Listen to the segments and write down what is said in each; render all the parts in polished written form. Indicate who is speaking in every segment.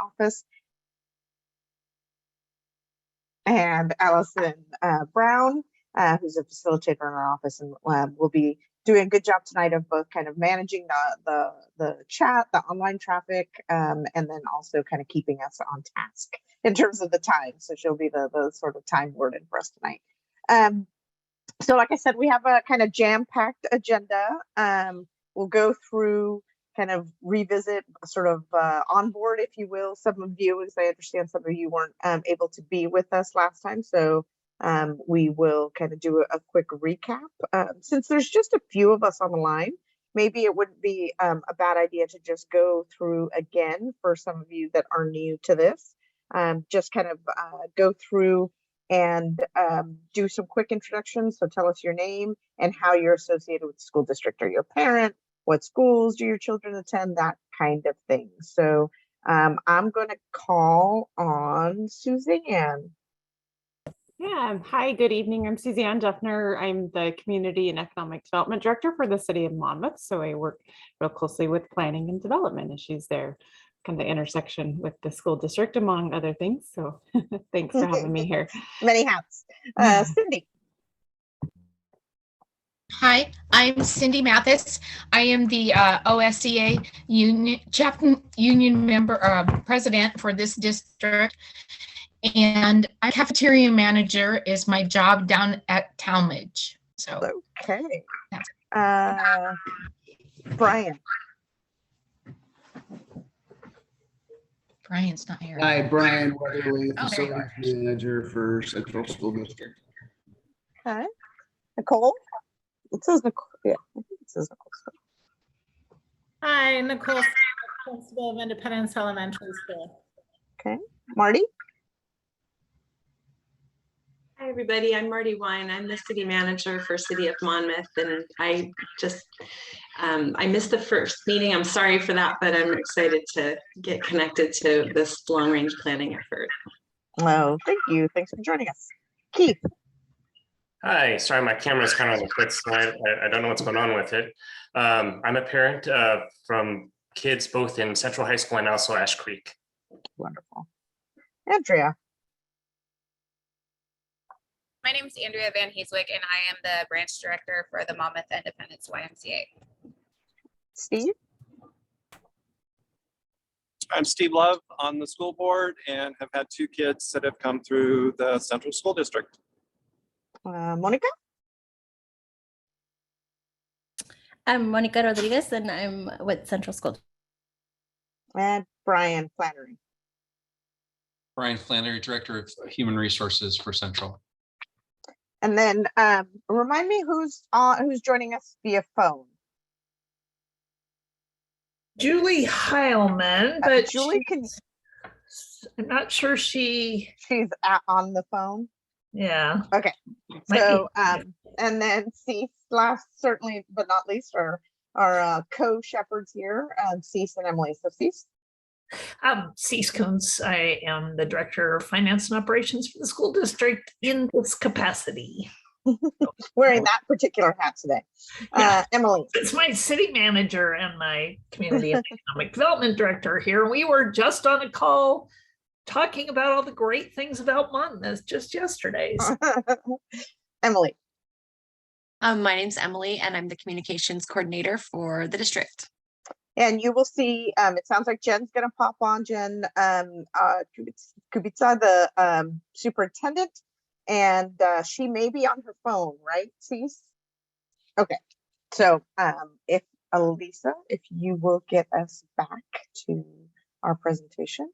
Speaker 1: office. And Allison Brown, who's a facilitator in our office, and will be doing a good job tonight of both kind of managing the chat, the online traffic, and then also kind of keeping us on task in terms of the time. So she'll be the sort of time warden for us tonight. So like I said, we have a kind of jam-packed agenda. We'll go through, kind of revisit, sort of onboard, if you will, some of you, as I understand some of you weren't able to be with us last time. So we will kind of do a quick recap. Since there's just a few of us on the line, maybe it wouldn't be a bad idea to just go through again for some of you that are new to this. Just kind of go through and do some quick introductions. So tell us your name and how you're associated with the school district. Are you a parent? What schools do your children attend? That kind of thing. So I'm going to call on Suzanne.
Speaker 2: Yeah, hi, good evening. I'm Suzanne Duffner. I'm the Community and Economic Development Director for the City of Monmouth. So I work real closely with planning and development issues there, kind of the intersection with the school district, among other things. So thanks for having me here.
Speaker 1: Many hats. Cindy.
Speaker 3: Hi, I'm Cindy Mathis. I am the OSCA union member, president for this district. And I'm cafeteria manager is my job down at Talmadge. So
Speaker 1: okay. Brian.
Speaker 3: Brian's not here.
Speaker 4: Hi, Brian Weatherly, facilities manager for Central School District.
Speaker 1: Okay. Nicole. It says Nicole. Yeah, I think it says Nicole.
Speaker 5: Hi, Nicole, Principal of Independence Elementary School.
Speaker 1: Okay. Marty.
Speaker 6: Hi, everybody. I'm Marty Wine. I'm the city manager for City of Monmouth, and I just I missed the first meeting. I'm sorry for that, but I'm excited to get connected to this long-range planning effort.
Speaker 1: Oh, thank you. Thanks for joining us. Keith.
Speaker 7: Hi, sorry, my camera's kind of on the quick slide. I don't know what's going on with it. I'm a parent from kids both in Central High School and also Ash Creek.
Speaker 1: Wonderful. Andrea.
Speaker 8: My name is Andrea Van Heeswick, and I am the branch director for the Monmouth Independence YMCA.
Speaker 1: Steve.
Speaker 9: I'm Steve Love on the school board and have had 2 kids that have come through the Central School District.
Speaker 1: Monica.
Speaker 10: I'm Monica Rodriguez, and I'm with Central School.
Speaker 1: And Brian Flannery.
Speaker 11: Brian Flannery, Director of Human Resources for Central.
Speaker 1: And then remind me who's joining us via phone.
Speaker 12: Julie Heilman, but
Speaker 1: Julie
Speaker 12: I'm not sure she's
Speaker 1: on the phone.
Speaker 12: Yeah.
Speaker 1: Okay. So and then Cease, last certainly but not least, our co-shepherds here, Cease and Emily. So Cease.
Speaker 12: Cease Kuntz. I am the Director of Finance and Operations for the school district in this capacity.
Speaker 1: Wearing that particular hat today.
Speaker 12: Yeah.
Speaker 1: Emily.
Speaker 12: It's my city manager and my Community and Economic Development Director here. We were just on a call talking about all the great things about Monmouth just yesterday.
Speaker 1: Emily.
Speaker 13: My name's Emily, and I'm the communications coordinator for the district.
Speaker 1: And you will see, it sounds like Jen's going to pop on. Jen Kubica, the superintendent, and she may be on her phone, right, Cease? Okay, so if Elisa, if you will get us back to our presentation.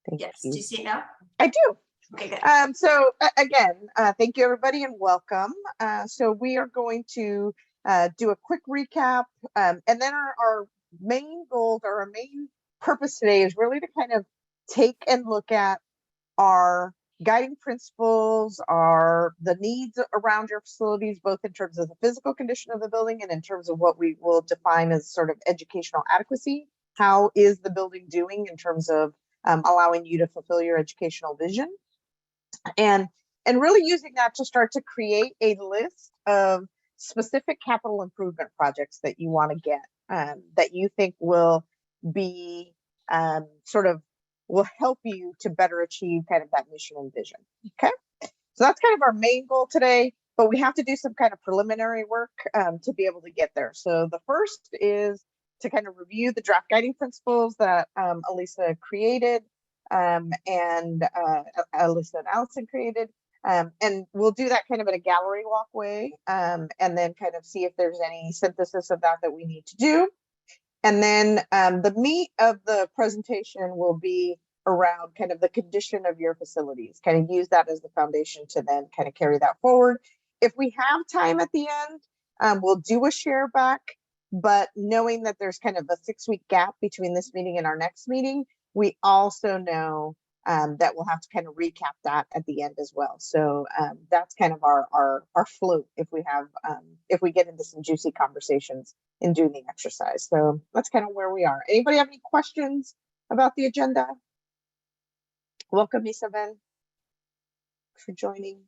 Speaker 1: Thank you.
Speaker 6: Do you see it now?
Speaker 1: I do.
Speaker 6: Okay, good.
Speaker 1: So again, thank you everybody and welcome. So we are going to do a quick recap, and then our main goals, or our main purpose today is really to kind of take and look at our guiding principles, the needs around your facilities, both in terms of the physical condition of the building and in terms of what we will define as sort of educational adequacy. How is the building doing in terms of allowing you to fulfill your educational vision? And really using that to start to create a list of specific capital improvement projects that you want to get, that you think will be sort of will help you to better achieve kind of that mission and vision. Okay, so that's kind of our main goal today, but we have to do some kind of preliminary work to be able to get there. So the first is to kind of review the draft guiding principles that Elisa created and Alyssa and Allison created. And we'll do that kind of in a gallery walkway and then kind of see if there's any synthesis of that we need to do. And then the meat of the presentation will be around kind of the condition of your facilities, kind of use that as the foundation to then kind of carry that forward. If we have time at the end, we'll do a share back, but knowing that there's kind of a 6-week gap between this meeting and our next meeting, we also know that we'll have to kind of recap that at the end as well. So that's kind of our float if we have if we get into some juicy conversations in doing the exercise. So that's kind of where we are. Anybody have any questions about the agenda? Welcome, Isabel, for joining.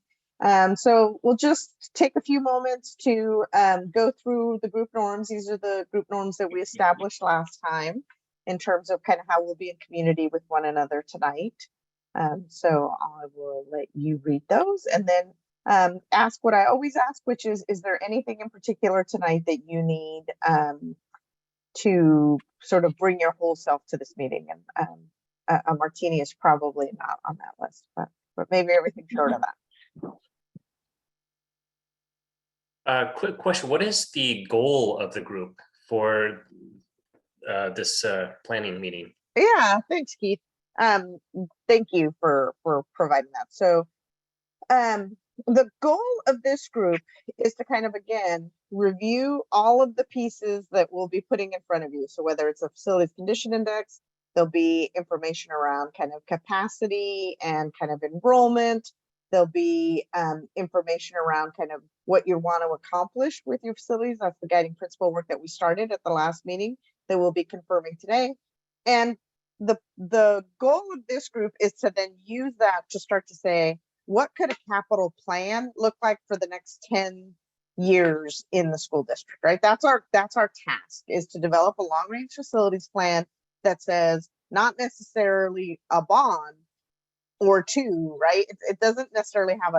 Speaker 1: So we'll just take a few moments to go through the group norms. These are the group norms that we established last time in terms of kind of how we'll be in community with one another tonight. So I will let you read those and then ask what I always ask, which is there anything in particular tonight that you need to sort of bring your whole self to this meeting? And a martini is probably not on that list, but maybe everything short of that.
Speaker 7: Quick question, what is the goal of the group for this planning meeting?
Speaker 1: Yeah, thanks, Keith. Thank you for providing that. So the goal of this group is to kind of, again, review all of the pieces that we'll be putting in front of you. So whether it's a facilities condition index, there'll be information around kind of capacity and kind of enrollment. There'll be information around kind of what you want to accomplish with your facilities. That's the guiding principle work that we started at the last meeting that we'll be confirming today. And the goal of this group is to then use that to start to say, what could a capital plan look like for the next 10 years in the school district, right? That's our task, is to develop a long range facilities plan that says not necessarily a bond or two, right? It doesn't necessarily have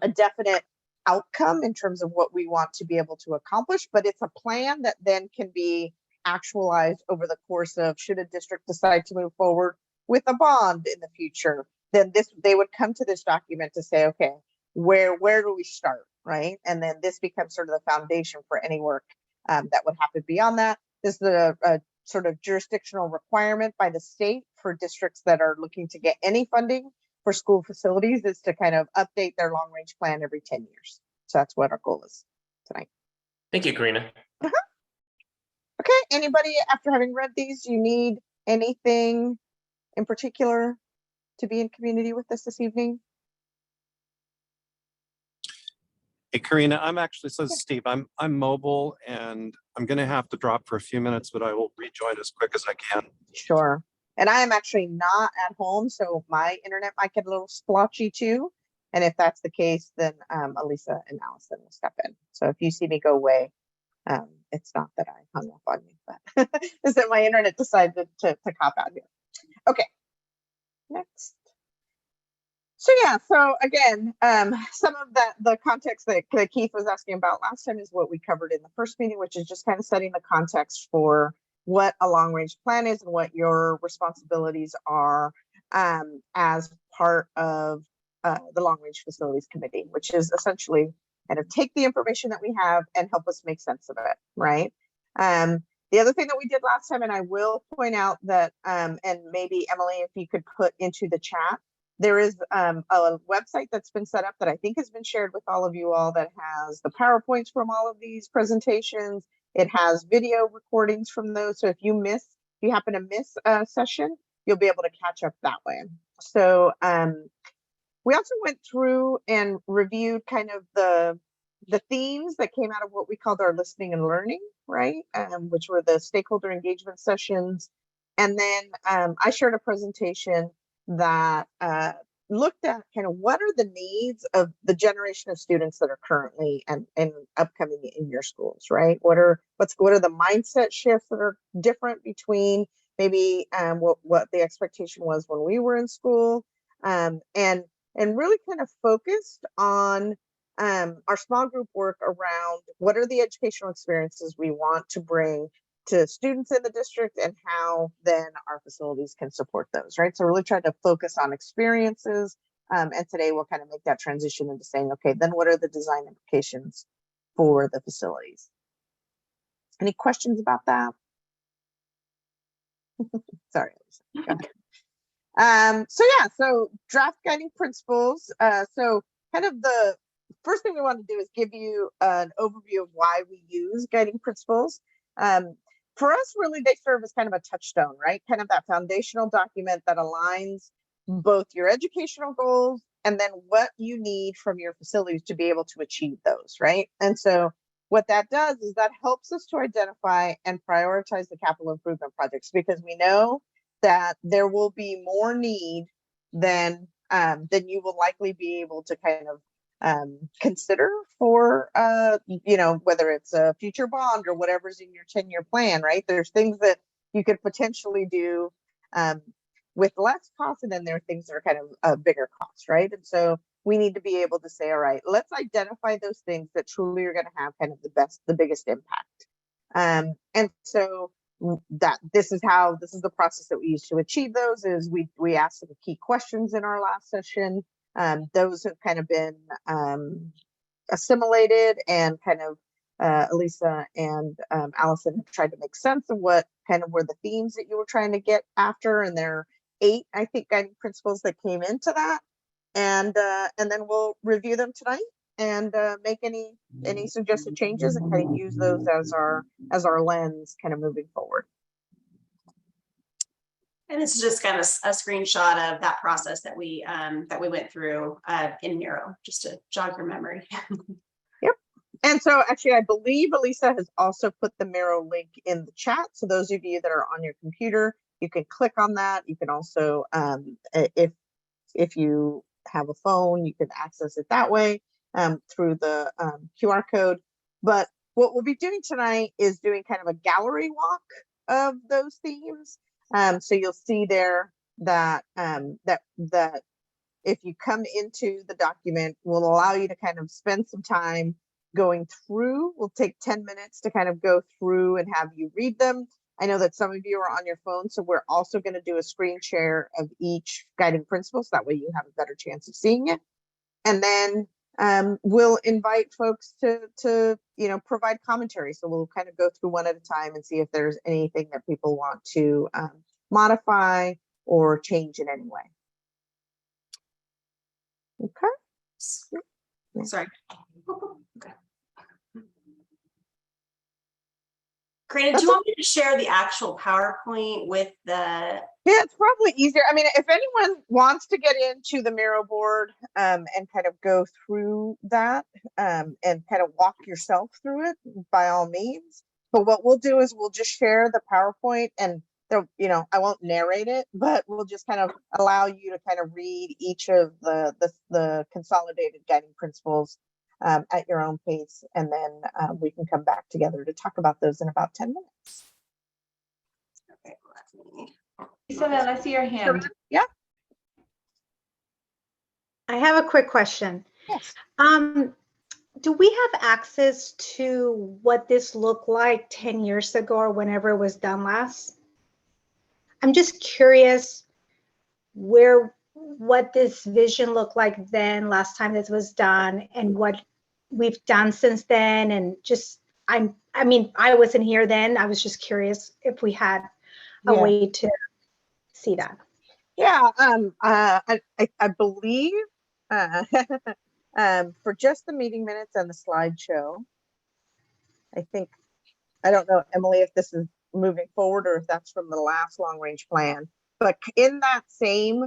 Speaker 1: a definite outcome in terms of what we want to be able to accomplish, but it's a plan that then can be actualized over the course of, should a district decide to move forward with a bond in the future, then they would come to this document to say, okay, where do we start, right? And then this becomes sort of the foundation for any work that would happen beyond that. This is a sort of jurisdictional requirement by the state for districts that are looking to get any funding for school facilities, is to kind of update their long range plan every 10 years. So that's what our goal is tonight.
Speaker 7: Thank you, Karina.
Speaker 1: Okay, anybody, after having read these, you need anything in particular to be in community with us this evening?
Speaker 9: Hey, Karina, I'm actually, so Steve, I'm mobile and I'm going to have to drop for a few minutes, but I will rejoin as quick as I can.
Speaker 1: Sure. And I am actually not at home, so my internet might get a little splotchy too. And if that's the case, then Elisa and Allison will step in. So if you see me go away, it's not that I hung up on you, but it's that my internet decided to cop out here. Okay, next. So yeah, so again, some of the context that Keith was asking about last time is what we covered in the first meeting, which is just kind of setting the context for what a long range plan is and what your responsibilities are as part of the long range facilities committee, which is essentially kind of take the information that we have and help us make sense of it, right? The other thing that we did last time, and I will point out that, and maybe Emily, if you could put into the chat, there is a website that's been set up that I think has been shared with all of you all that has the PowerPoints from all of these presentations. It has video recordings from those. So if you happen to miss a session, you'll be able to catch up that way. So we also went through and reviewed kind of the themes that came out of what we called our listening and learning, right? Which were the stakeholder engagement sessions. And then I shared a presentation that looked at kind of what are the needs of the generation of students that are currently and upcoming in your schools, right? What are the mindset shifts that are different between maybe what the expectation was when we were in school, and really kind of focused on our small group work around what are the educational experiences we want to bring to students in the district and how then our facilities can support those, right? So really trying to focus on experiences. And today we'll kind of make that transition into saying, okay, then what are the design implications for the facilities? Any questions about that? Sorry. Go ahead. So draft guiding principles. So kind of the first thing we want to do is give you an overview of why we use guiding principles. For us, really, they serve as kind of a touchstone, right? Kind of that foundational document that aligns both your educational goals and then what you need from your facilities to be able to achieve those, right? And so what that does is that helps us to identify and prioritize the capital improvement projects, because we know that there will be more need than you will likely be able to kind of consider for whether it's a future bond or whatever's in your 10-year plan, right? There's things that you could potentially do with less cost, and then there are things that are kind of a bigger cost, right? And so we need to be able to say, all right, let's identify those things that truly are going to have kind of the biggest impact. And so this is the process that we use to achieve those. Is we asked some key questions in our last session. Those have kind of been assimilated, and kind of Elisa and Allison have tried to make sense of what kind of were the themes that you were trying to get after. And there are 8, I think, guiding principles that came into that. And then we'll review them tonight and make any suggested changes and kind of use those as our lens kind of moving forward.
Speaker 14: And this is just kind of a screenshot of that process that we went through in Miro, just to jog your memory.
Speaker 1: Yep. And so actually, I believe Elisa has also put the Miro link in the chat. So those of you that are on your computer, you can click on that. You can also, if you have a phone, you can access it that way through the QR code. But what we'll be doing tonight is doing kind of a gallery walk of those themes. So you'll see there that that if you come into the document, will allow you to kind of spend some time going through. We'll take 10 minutes to kind of go through and have you read them. I know that some of you are on your phone, so we're also going to do a screen share of each guiding principle, so that way you have a better chance of seeing it. And then we'll invite folks to provide commentary. So we'll kind of go through one at a time and see if there's anything that people want to modify or change in any way. Okay.
Speaker 14: Sorry. Okay. Karina, do you want me to share the actual PowerPoint with the?
Speaker 1: Yeah, it's probably easier. I mean, if anyone wants to get into the Miro board and kind of go through that and kind of walk yourself through it, by all means. But what we'll do is we'll just share the PowerPoint, and I won't narrate it, but we'll just kind of allow you to kind of read each of the consolidated guiding principles at your own pace, and then we can come back together to talk about those in about 10 minutes.
Speaker 14: Okay, let me.
Speaker 15: Isabel, I see your hand.
Speaker 1: Yeah.
Speaker 15: I have a quick question.
Speaker 1: Yes.
Speaker 15: Do we have access to what this looked like 10 years ago or whenever it was done last? I'm just curious what this vision looked like then, last time this was done, and what we've done since then. And just, I mean, I wasn't here then. I was just curious if we had a way to see that.
Speaker 1: Yeah, I believe for just the meeting minutes and the slideshow, I don't know, Emily, if this is moving forward or if that's from the last long range plan, but in that same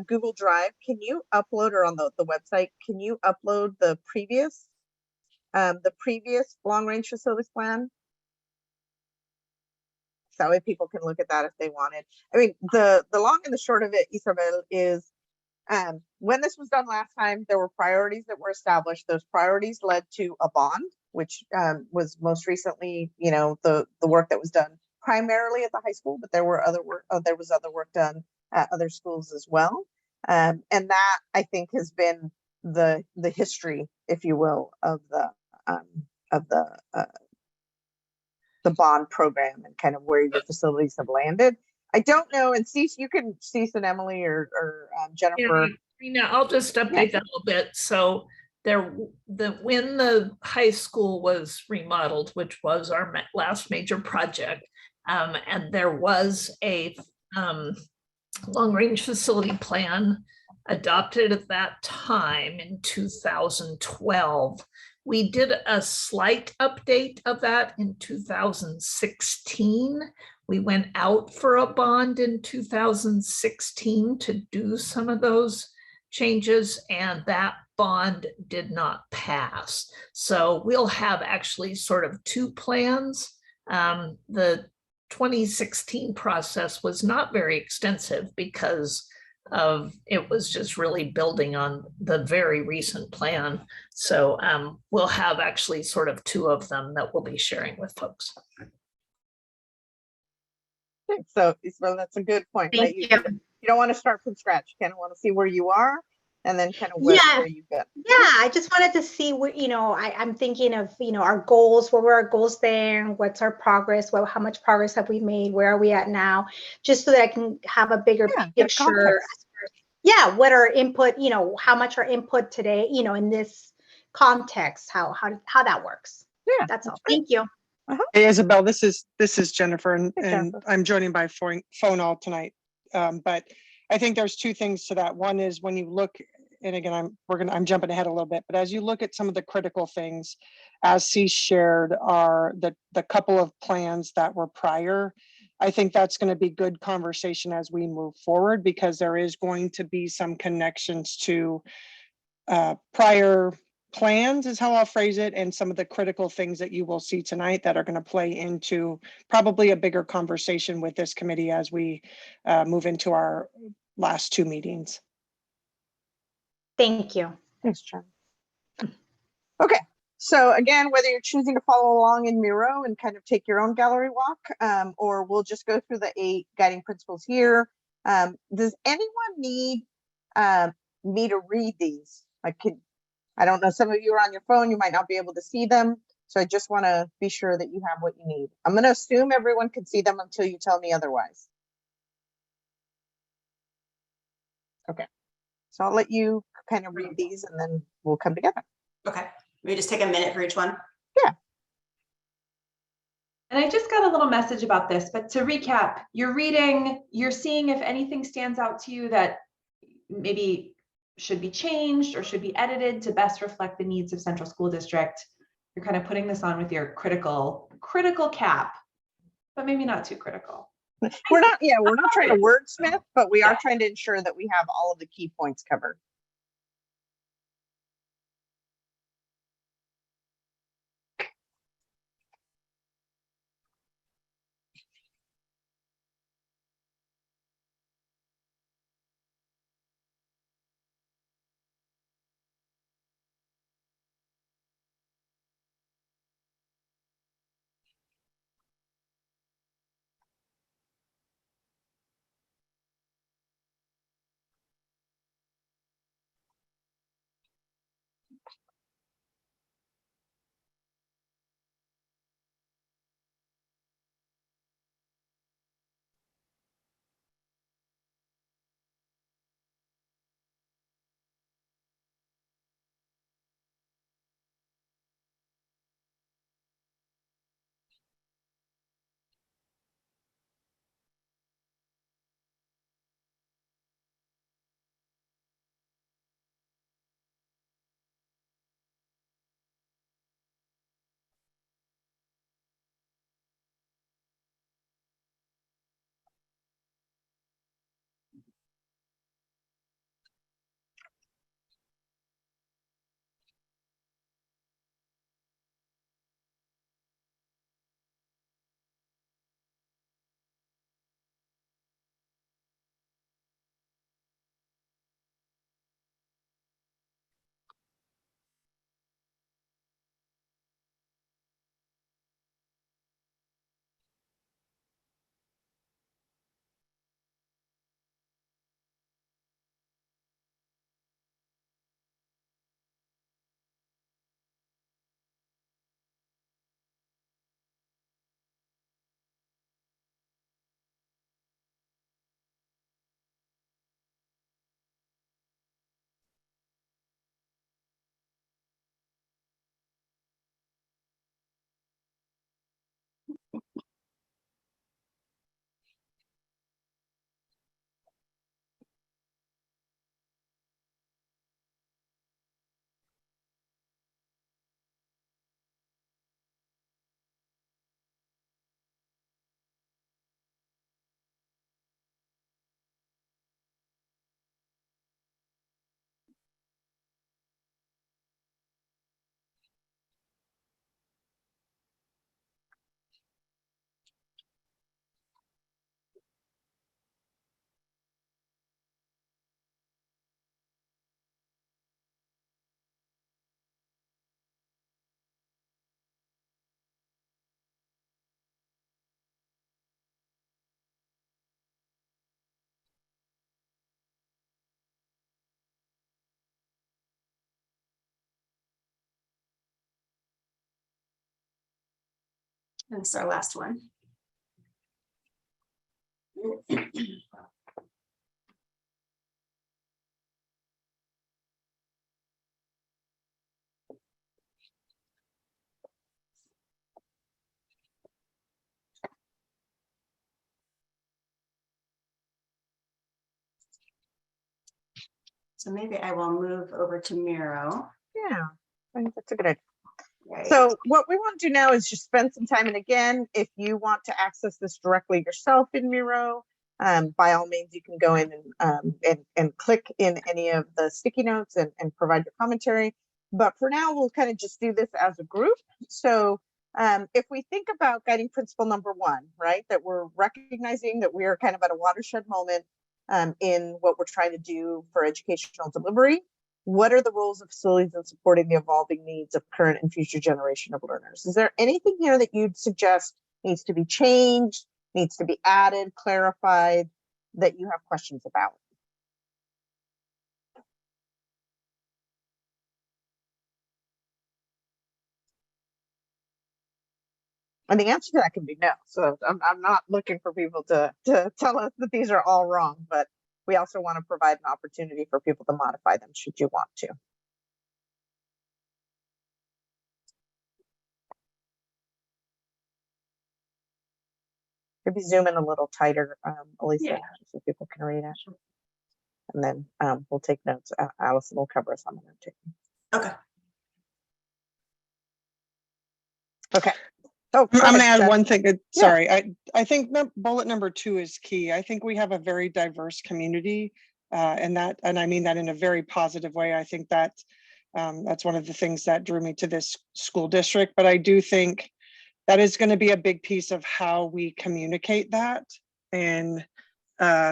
Speaker 1: Google Drive, can you upload, or on the website, can you upload the previous long range facilities plan? So that way people can look at that if they wanted. I mean, the long and the short of it, Isabel, is when this was done last time, there were priorities that were established. Those priorities led to a bond, which was most recently, the work that was done primarily at the high school, but there were other work. There was other work done at other schools as well, and that I think has been the history, if you will, of the bond program and kind of where your facilities have landed. I don't know, and Cease, you can Cease and Emily or Jennifer.
Speaker 12: Yeah, I'll just update that a little bit. So when the high school was remodeled, which was our last major project, and there was a long-range facility plan adopted at that time in 2012. We did a slight update of that in 2016. We went out for a bond in 2016 to do some of those changes, and that bond did not pass. So we'll have actually sort of two plans. The 2016 process was not very extensive because it was just really building on the very recent plan. So we'll have actually sort of two of them that we'll be sharing with folks.
Speaker 1: So that's a good point, right? You don't want to start from scratch. You kind of want to see where you are and then kind of where you've been.
Speaker 15: Yeah, I just wanted to see what, I'm thinking of, our goals, what were our goals there? What's our progress? How much progress have we made? Where are we at now? Just so that I can have a bigger picture. Yeah, what our input, how much our input today, in this context, how that works.
Speaker 1: Yeah,
Speaker 15: that's all. Thank you.
Speaker 16: Hey, Isabel, this is Jennifer, and I'm joining by phone all tonight. But I think there's two things to that. One is when you look, and again, I'm jumping ahead a little bit, but as you look at some of the critical things, as Cease shared, are the couple of plans that were prior. I think that's going to be good conversation as we move forward, because there is going to be some connections to prior plans, is how I'll phrase it, and some of the critical things that you will see tonight that are going to play into probably a bigger conversation with this committee as we move into our last two meetings.
Speaker 15: Thank you.
Speaker 1: Thanks, Jen. Okay, so again, whether you're choosing to follow along in Miro and kind of take your own gallery walk, or we'll just go through the 8 guiding principles here. Does anyone need me to read these? I don't know, some of you are on your phone, you might not be able to see them. So I just want to be sure that you have what you need. I'm going to assume everyone can see them until you tell me otherwise. Okay, so I'll let you kind of read these and then we'll come together.
Speaker 14: Okay, we just take a minute for each one.
Speaker 1: Yeah.
Speaker 17: And I just got a little message about this, but to recap, you're reading, you're seeing if anything stands out to you that maybe should be changed or should be edited to best reflect the needs of Central School District. You're kind of putting this on with your critical cap, but maybe not too critical.
Speaker 1: We're not trying to wordsmith, but we are trying to ensure that we have all of the key points covered.
Speaker 14: And it's our last one. So maybe I will move over to Miro.
Speaker 1: Yeah, I think that's a good idea. So what we want to do now is just spend some time. And again, if you want to access this directly yourself in Miro, by all means, you can go in and click in any of the sticky notes and provide your commentary. But for now, we'll kind of just do this as a group. So if we think about guiding principle number 1, right, that we're recognizing that we are kind of at a watershed moment in what we're trying to do for educational delivery. What are the roles of facilities in supporting the evolving needs of current and future generation of learners? Is there anything here that you'd suggest needs to be changed, needs to be added, clarified, that you have questions about? And the answer to that can be no. So I'm not looking for people to tell us that these are all wrong, but we also want to provide an opportunity for people to modify them should you want to. Maybe zoom in a little tighter, Elisa, so people can read it. And then we'll take notes. Allison will cover us on the note taking.
Speaker 14: Okay.
Speaker 1: Okay. Oh,
Speaker 16: I'm going to add
Speaker 1: Jen.
Speaker 16: one thing. Sorry, I think bullet number 2 is key. I think we have a very diverse community, and I mean that in a very positive way. I think that that's one of the things that drew me to this school district. But I do think that is going to be a big piece of how we communicate that. And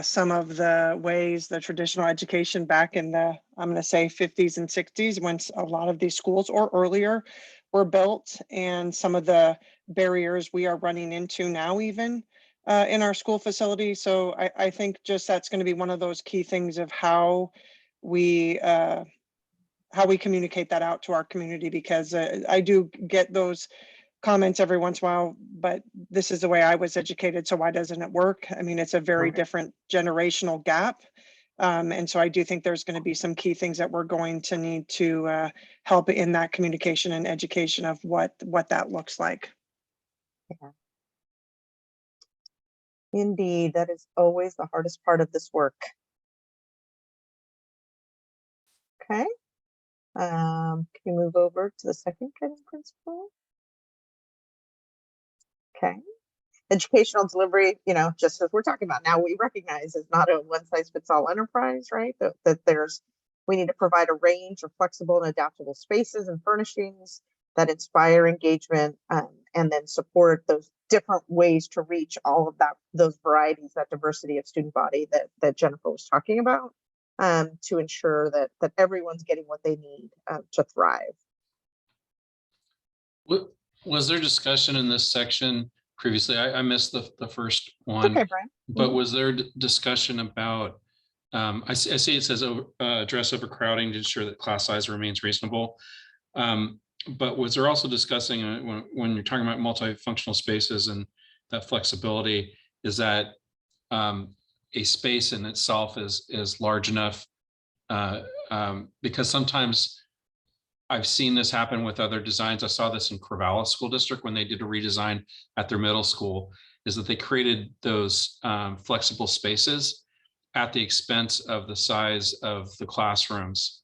Speaker 16: some of the ways the traditional education back in the, I'm going to say 50s and 60s, when a lot of these schools or earlier were built, and some of the barriers we are running into now even in our school facility. So I think just that's going to be one of those key things of how we communicate that out to our community, because I do get those comments every once in a while, but this is the way I was educated, so why doesn't it work? I mean, it's a very different generational gap. And so I do think there's going to be some key things that we're going to need to help in that communication and education of what that looks like.
Speaker 1: Yeah. Indeed, that is always the hardest part of this work. Okay. Can you move over to the second guiding principle? Okay. Educational delivery, just as we're talking about now, we recognize is not a one-size-fits-all enterprise, right? That we need to provide a range of flexible and adaptable spaces and furnishings that inspire engagement, and then support those different ways to reach all of those varieties, that diversity of student body that Jennifer was talking about, to ensure that everyone's getting what they need to thrive.
Speaker 11: Was there discussion in this section previously? I missed the first one.
Speaker 1: Okay, Brian.
Speaker 11: But was there discussion about, I see it says address overcrowding to ensure that class size remains reasonable. But was there also discussing when you're talking about multifunctional spaces and that flexibility, is that a space in itself is large enough? Because sometimes I've seen this happen with other designs. I saw this in Corvallis School District when they did a redesign at their middle school, is that they created those flexible spaces at the expense of the size of the classrooms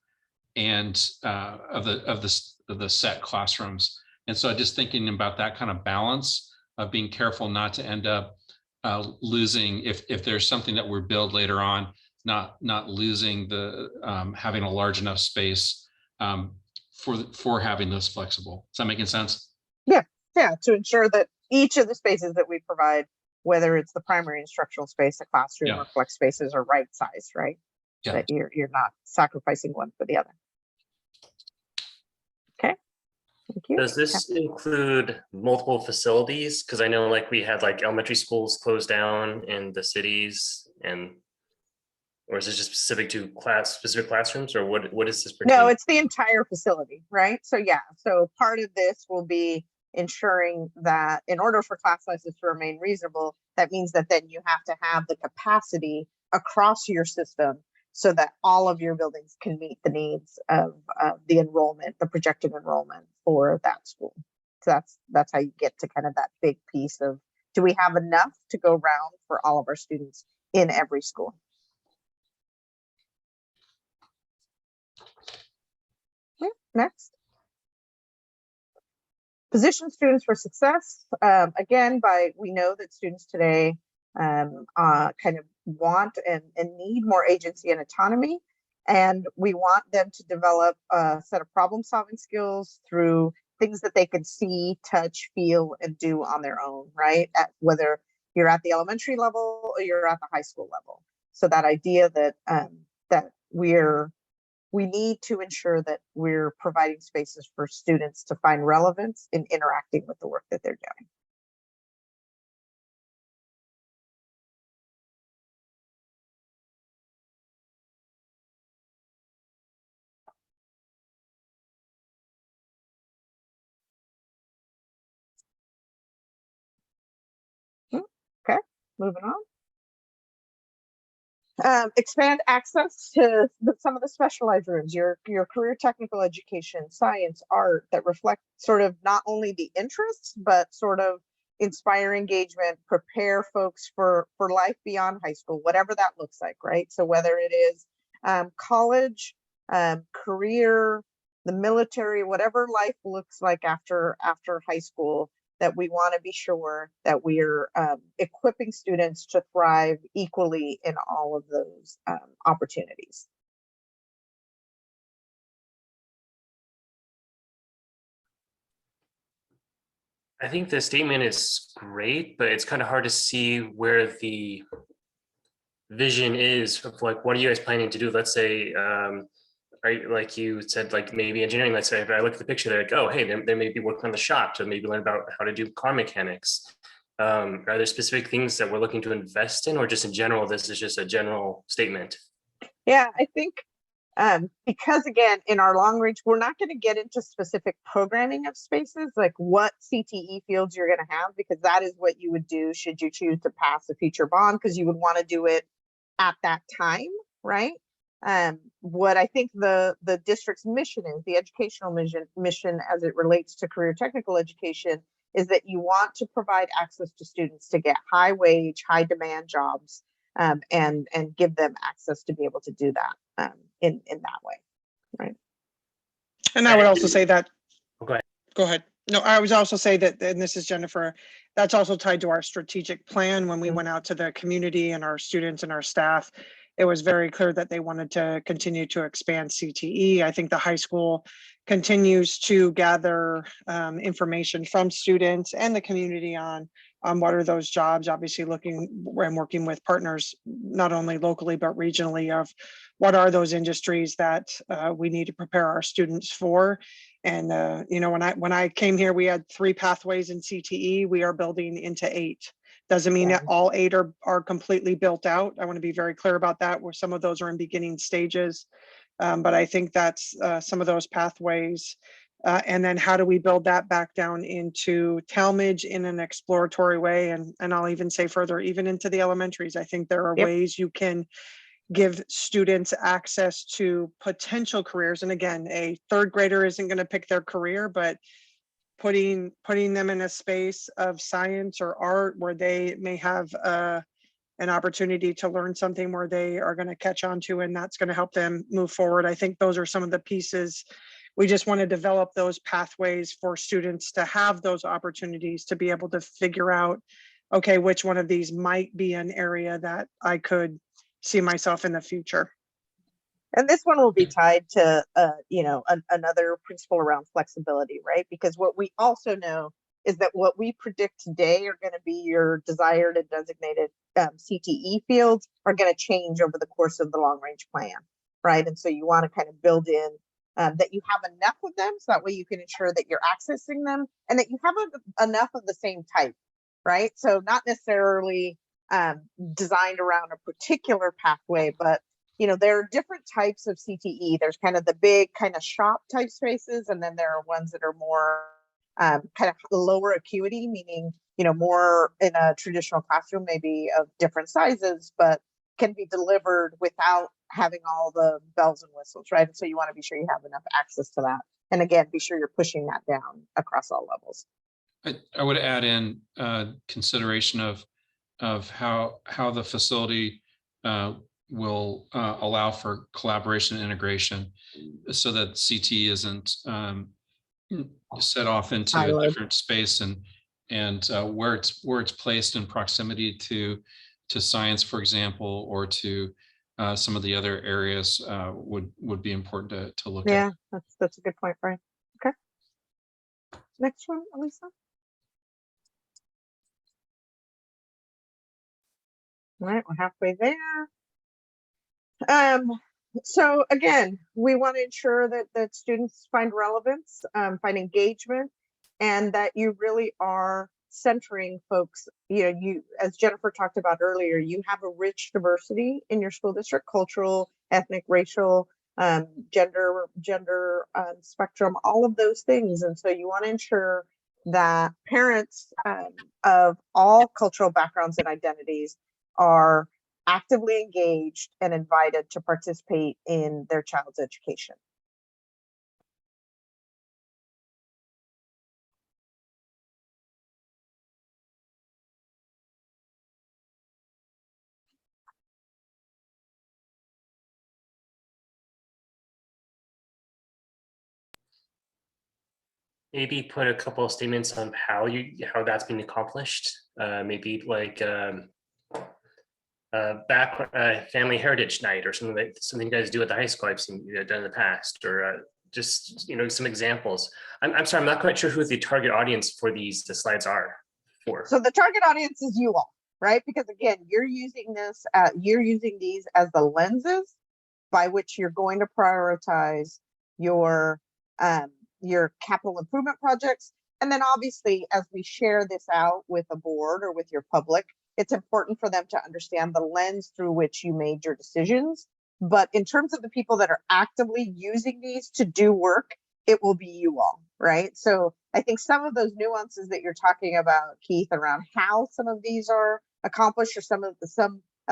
Speaker 11: and of the set classrooms. And so just thinking about that kind of balance of being careful not to end up losing, if there's something that we build later on, not losing the having a large enough space for having those flexible. Is that making sense?
Speaker 1: Yeah, to ensure that each of the spaces that we provide, whether it's the primary instructional space, a classroom, or flex spaces, are right size, right?
Speaker 11: Yeah.
Speaker 1: That you're not sacrificing one for the other. Okay. Thank you.
Speaker 7: Does this include multiple facilities? Because I know we had elementary schools closed down in the cities, or is it just specific to specific classrooms, or what is this?
Speaker 1: No, it's the entire facility, right? So yeah, so part of this will be ensuring that in order for class sizes to remain reasonable, that means that then you have to have the capacity across your system so that all of your buildings can meet the needs of the enrollment, the projected enrollment for that school. So that's how you get to kind of that big piece of, do we have enough to go around for all of our students in every school? Okay, next. Position students for success. Again, we know that students today kind of want and need more agency and autonomy. And we want them to develop a set of problem-solving skills through things that they can see, touch, feel, and do on their own, right? Whether you're at the elementary level or you're at the high school level. So that idea that that we need to ensure that we're providing spaces for students to find relevance in interacting with the work that they're doing. Okay, moving on. Expand access to some of the specialized rooms, your career technical education, science, art, that reflect sort of not only the interests, but sort of inspire engagement, prepare folks for life beyond high school, whatever that looks like, right? So whether it is college, career, the military, whatever life looks like after high school, that we want to be sure that we're equipping students to thrive equally in all of those opportunities.
Speaker 7: I think the statement is great, but it's kind of hard to see where the vision is of like, what are you guys planning to do? Let's say, like you said, like maybe engineering, let's say, if I look at the picture, they're like, oh, hey, they may be working on the shop to maybe learn about how to do car mechanics. Are there specific things that we're looking to invest in, or just in general, this is just a general statement?
Speaker 1: Yeah, I think because again, in our long range, we're not going to get into specific programming of spaces, like what CTE fields you're going to have, because that is what you would do should you choose to pass a future bond, because you would want to do it at that time, right? What I think the district's mission is, the educational mission as it relates to career technical education, is that you want to provide access to students to get high wage, high demand jobs, and give them access to be able to do that in that way, right?
Speaker 16: And I would also say that,
Speaker 7: Go ahead.
Speaker 16: Go ahead. No, I would also say that, and this is Jennifer, that's also tied to our strategic plan. When we went out to the community and our students and our staff, it was very clear that they wanted to continue to expand CTE. I think the high school continues to gather information from students and the community on what are those jobs, obviously looking and working with partners, not only locally, but regionally, of what are those industries that we need to prepare our students for. And you know, when I came here, we had 3 pathways in CTE. We are building into 8. Doesn't mean that all 8 are completely built out. I want to be very clear about that, where some of those are in beginning stages. But I think that's some of those pathways. And then how do we build that back down into Talmadge in an exploratory way? And I'll even say further, even into the elementaries. I think there are ways you can give students access to potential careers. And again, a 3rd grader isn't going to pick their career, but putting them in a space of science or art where they may have an opportunity to learn something where they are going to catch on to, and that's going to help them move forward. I think those are some of the pieces. We just want to develop those pathways for students to have those opportunities to be able to figure out, okay, which one of these might be an area that I could see myself in the future.
Speaker 1: And this one will be tied to, you know, another principle around flexibility, right? Because what we also know is that what we predict today are going to be your desired and designated CTE fields are going to change over the course of the long range plan, right? And so you want to kind of build in that you have enough of them, so that way you can ensure that you're accessing them and that you have enough of the same type, right? So not necessarily designed around a particular pathway, but you know, there are different types of CTE. There's kind of the big kind of shop type spaces, and then there are ones that are more kind of lower acuity, meaning, more in a traditional classroom, maybe of different sizes, but can be delivered without having all the bells and whistles, right? And so you want to be sure you have enough access to that. And again, be sure you're pushing that down across all levels.
Speaker 11: I would add in consideration of how the facility will allow for collaboration and integration, so that CT isn't set off into a different space, and where it's placed in proximity to science, for example, or to some of the other areas would be important to look at.
Speaker 1: Yeah, that's a good point, Brian. Okay. Next one, Elisa. All right, we're halfway there. So again, we want to ensure that students find relevance, find engagement, and that you really are centering folks. You, as Jennifer talked about earlier, you have a rich diversity in your school district, cultural, ethnic, racial, gender spectrum, all of those things. And so you want to ensure that parents of all cultural backgrounds and identities are actively engaged and invited to participate in their child's education.
Speaker 7: Maybe put a couple of statements on how that's being accomplished. Maybe like family heritage night, or something you guys do at the high school. I've seen you done in the past, or just some examples. I'm sorry, I'm not quite sure who the target audience for the slides are for.
Speaker 1: So the target audience is you all, right? Because again, you're using these as the lenses by which you're going to prioritize your capital improvement projects. And then obviously, as we share this out with a board or with your public, it's important for them to understand the lens through which you made your decisions. But in terms of the people that are actively using these to do work, it will be you all, right? So I think some of those nuances that you're talking about, Keith, around how some of these are accomplished, or some of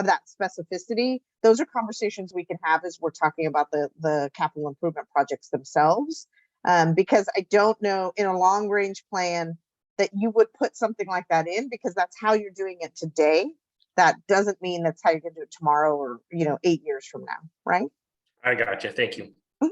Speaker 1: that specificity, those are conversations we can have as we're talking about the capital improvement projects themselves. Because I don't know in a long range plan that you would put something like that in, because that's how you're doing it today. That doesn't mean that's how you're going to do it tomorrow, or 8 years from now, right?
Speaker 7: I got you. Thank you.
Speaker 1: Mm-hmm.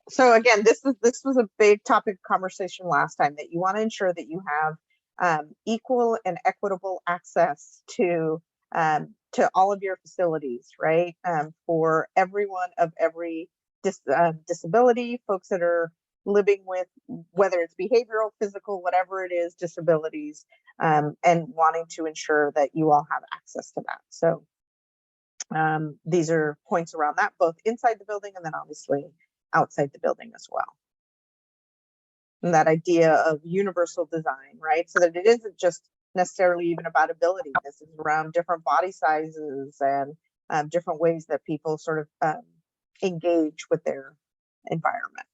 Speaker 1: So again, this was a big topic of conversation last time, that you want to ensure that you have equal and equitable access to all of your facilities, right? For everyone of every disability, folks that are living with, whether it's behavioral, physical, whatever it is, disabilities, and wanting to ensure that you all have access to that. So these are points around that, both inside the building and then obviously outside the building as well. And that idea of universal design, right? So that it isn't just necessarily even about ability. This is around different body sizes and different ways that people sort of engage with their environment.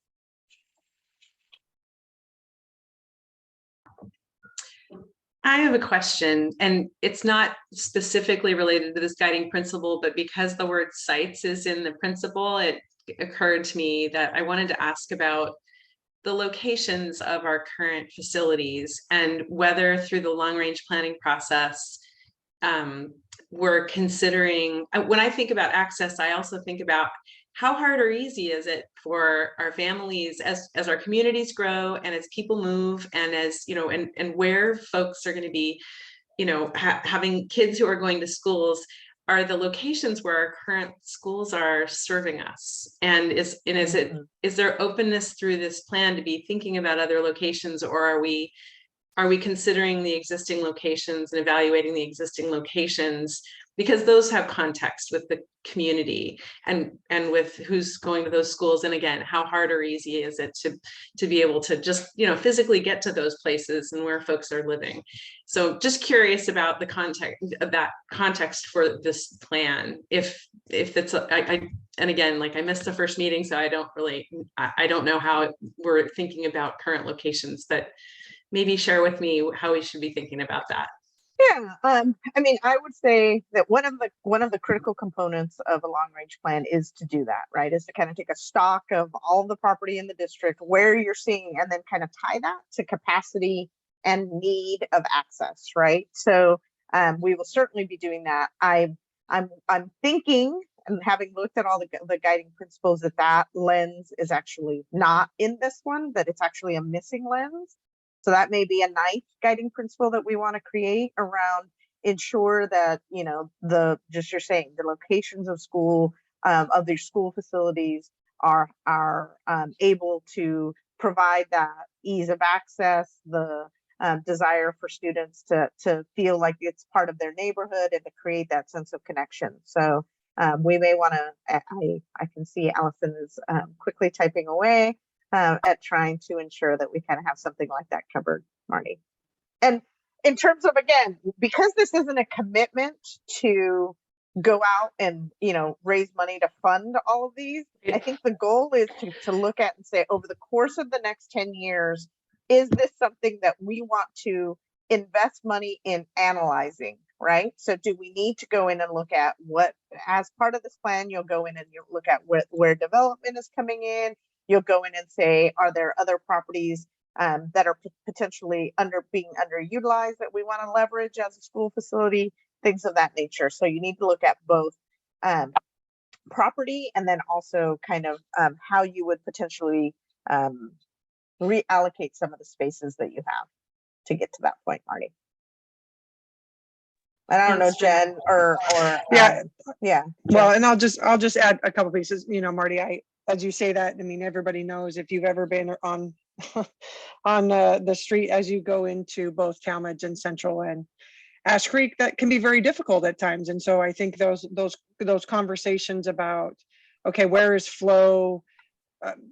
Speaker 6: I have a question, and it's not specifically related to this guiding principle, but because the word sites is in the principle, it occurred to me that I wanted to ask about the locations of our current facilities, and whether through the long range planning process, we're considering, when I think about access, I also think about how hard or easy is it for our families as our communities grow, and as people move, and as and where folks are going to be, having kids who are going to schools, are the locations where our current schools are serving us, and is there openness through this plan to be thinking about other locations, or are we considering the existing locations and evaluating the existing locations because those have context with the community and with who's going to those schools. And again, how hard or easy is it to be able to just, you know, physically get to those places and where folks are living. So just curious about the context of that context for this plan. If it's, and again, like I missed the first meeting, so I don't know how we're thinking about current locations, but maybe share with me how we should be thinking about that.
Speaker 1: Yeah, I mean, I would say that one of the critical components of a long range plan is to do that, right? Is to kind of take a stock of all the property in the district, where you're seeing, and then kind of tie that to capacity and need of access, right? So we will certainly be doing that. I'm thinking, and having looked at all the guiding principles, that lens is actually not in this one, that it's actually a missing lens. So that may be a ninth guiding principle that we want to create around ensure that, you know, just you're saying the locations of school, of their school facilities are able to provide that ease of access, the desire for students to feel like it's part of their neighborhood and to create that sense of connection. So we may want to, I can see Allison is quickly typing away. At trying to ensure that we kind of have something like that covered, Marty. And in terms of, again, because this isn't a commitment to go out and, you know, raise money to fund all of these, I think the goal is to look at and say, over the course of the next 10 years, is this something that we want to invest money in analyzing, right? So do we need to go in and look at what, as part of this plan, you'll go in and you'll look at where development is coming in. You'll go in and say, are there other properties that are potentially being underutilized that we want to leverage as a school facility, things of that nature. So you need to look at both property and then also kind of how you would potentially reallocate some of the spaces that you have to get to that point, Marty. And I don't know, Jen, or
Speaker 16: yeah. Well,
Speaker 1: Jen.
Speaker 16: and I'll just add a couple pieces. You know, Marty, as you say that, I mean, everybody knows if you've ever been on the street as you go into both Talmadge and Central and Ash Creek, that can be very difficult at times. And so I think those conversations about, okay, where is flow?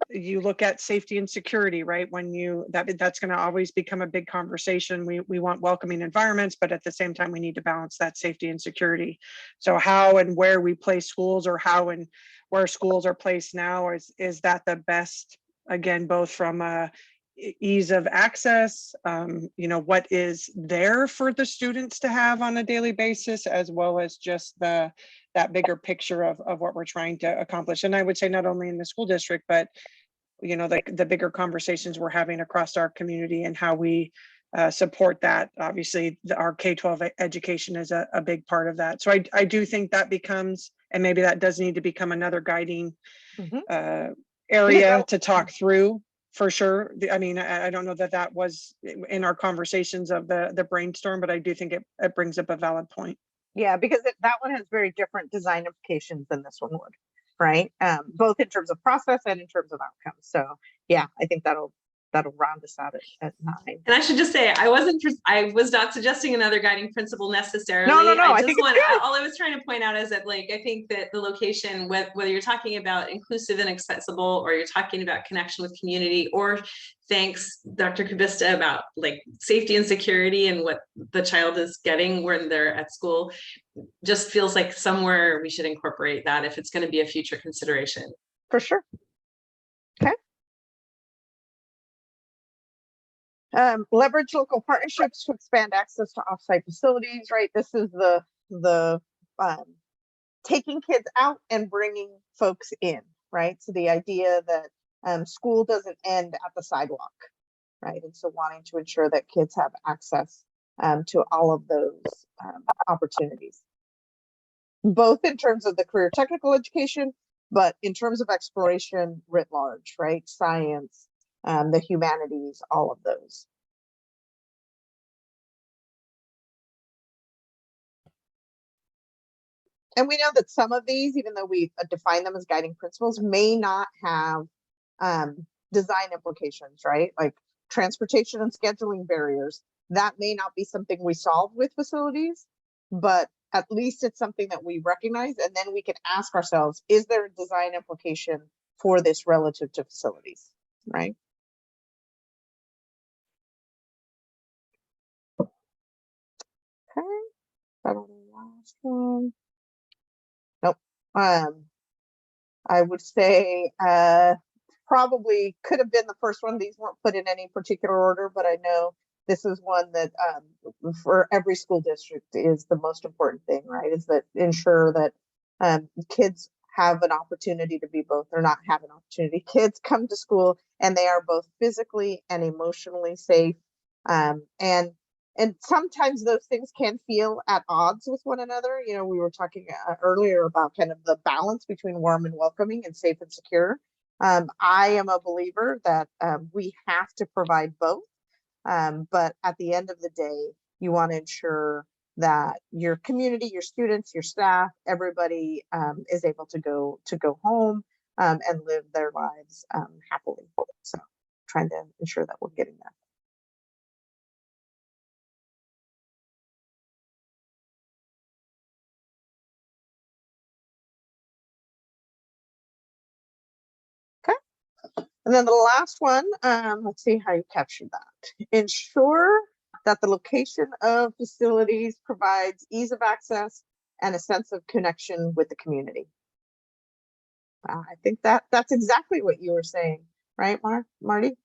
Speaker 16: You look at safety and security, right? When that's going to always become a big conversation. We want welcoming environments, but at the same time, we need to balance that safety and security. So how and where we place schools, or how and where schools are placed now, is that the best, again, both from ease of access, you know, what is there for the students to have on a daily basis, as well as just that bigger picture of what we're trying to accomplish. And I would say not only in the school district, but, you know, the bigger conversations we're having across our community and how we support that. Obviously, our K-12 education is a big part of that. So I do think that becomes, and maybe that does need to become another guiding area to talk through, for sure. I mean, I don't know that was in our conversations of the brainstorm, but I do think it brings up a valid point.
Speaker 1: Yeah, because that one has very different design implications than this one would, right? Both in terms of process and in terms of outcomes. So yeah, I think that'll round us out at 9.
Speaker 6: And I should just say, I was not suggesting another guiding principle necessarily.
Speaker 1: No.
Speaker 6: I think all I was trying to point out is that, like, I think that the location, whether you're talking about inclusive and accessible, or you're talking about connection with community, or thanks, Dr. Kubista, about like safety and security and what the child is getting when they're at school, just feels like somewhere we should incorporate that if it's going to be a future consideration.
Speaker 1: For sure. Okay. Leverage local partnerships to expand access to offsite facilities, right? This is the taking kids out and bringing folks in, right? So the idea that school doesn't end at the sidewalk, right? And so wanting to ensure that kids have access to all of those opportunities, both in terms of the career technical education, but in terms of exploration writ large, right? Science, the humanities, all of those. And we know that some of these, even though we define them as guiding principles, may not have design implications, right? Like transportation and scheduling barriers. That may not be something we solve with facilities, but at least it's something that we recognize, and then we can ask ourselves, is there a design implication for this relative to facilities, right? Okay, that on the last one. Nope. I would say probably could have been the first one. These weren't put in any particular order, but I know this is one that for every school district is the most important thing, right? Is that ensure that kids have an opportunity to be both, or not have an opportunity. Kids come to school and they are both physically and emotionally safe. And sometimes those things can feel at odds with one another. You know, we were talking earlier about kind of the balance between warm and welcoming and safe and secure. I am a believer that we have to provide both. But at the end of the day, you want to ensure that your community, your students, your staff, everybody is able to go home and live their lives happily. So trying to ensure that we're getting that. And then the last one, let's see how you captured that. Ensure that the location of facilities provides ease of access and a sense of connection with the community. I think that's exactly what you were saying, right, Marty?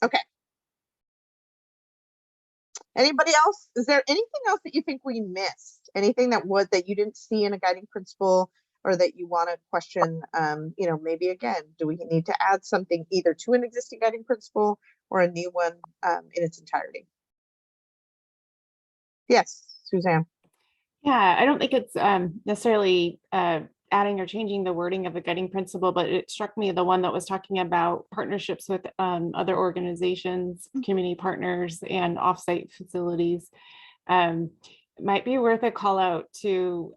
Speaker 1: Okay. Anybody else? Is there anything else that you think we missed? Anything that you didn't see in a guiding principle, or that you want to question? You know, maybe again, do we need to add something either to an existing guiding principle or a new one in its entirety? Yes, Suzanne.
Speaker 2: Yeah, I don't think it's necessarily adding or changing the wording of the guiding principle, but it struck me the one that was talking about partnerships with other organizations, community partners, and offsite facilities. Might be worth a call out to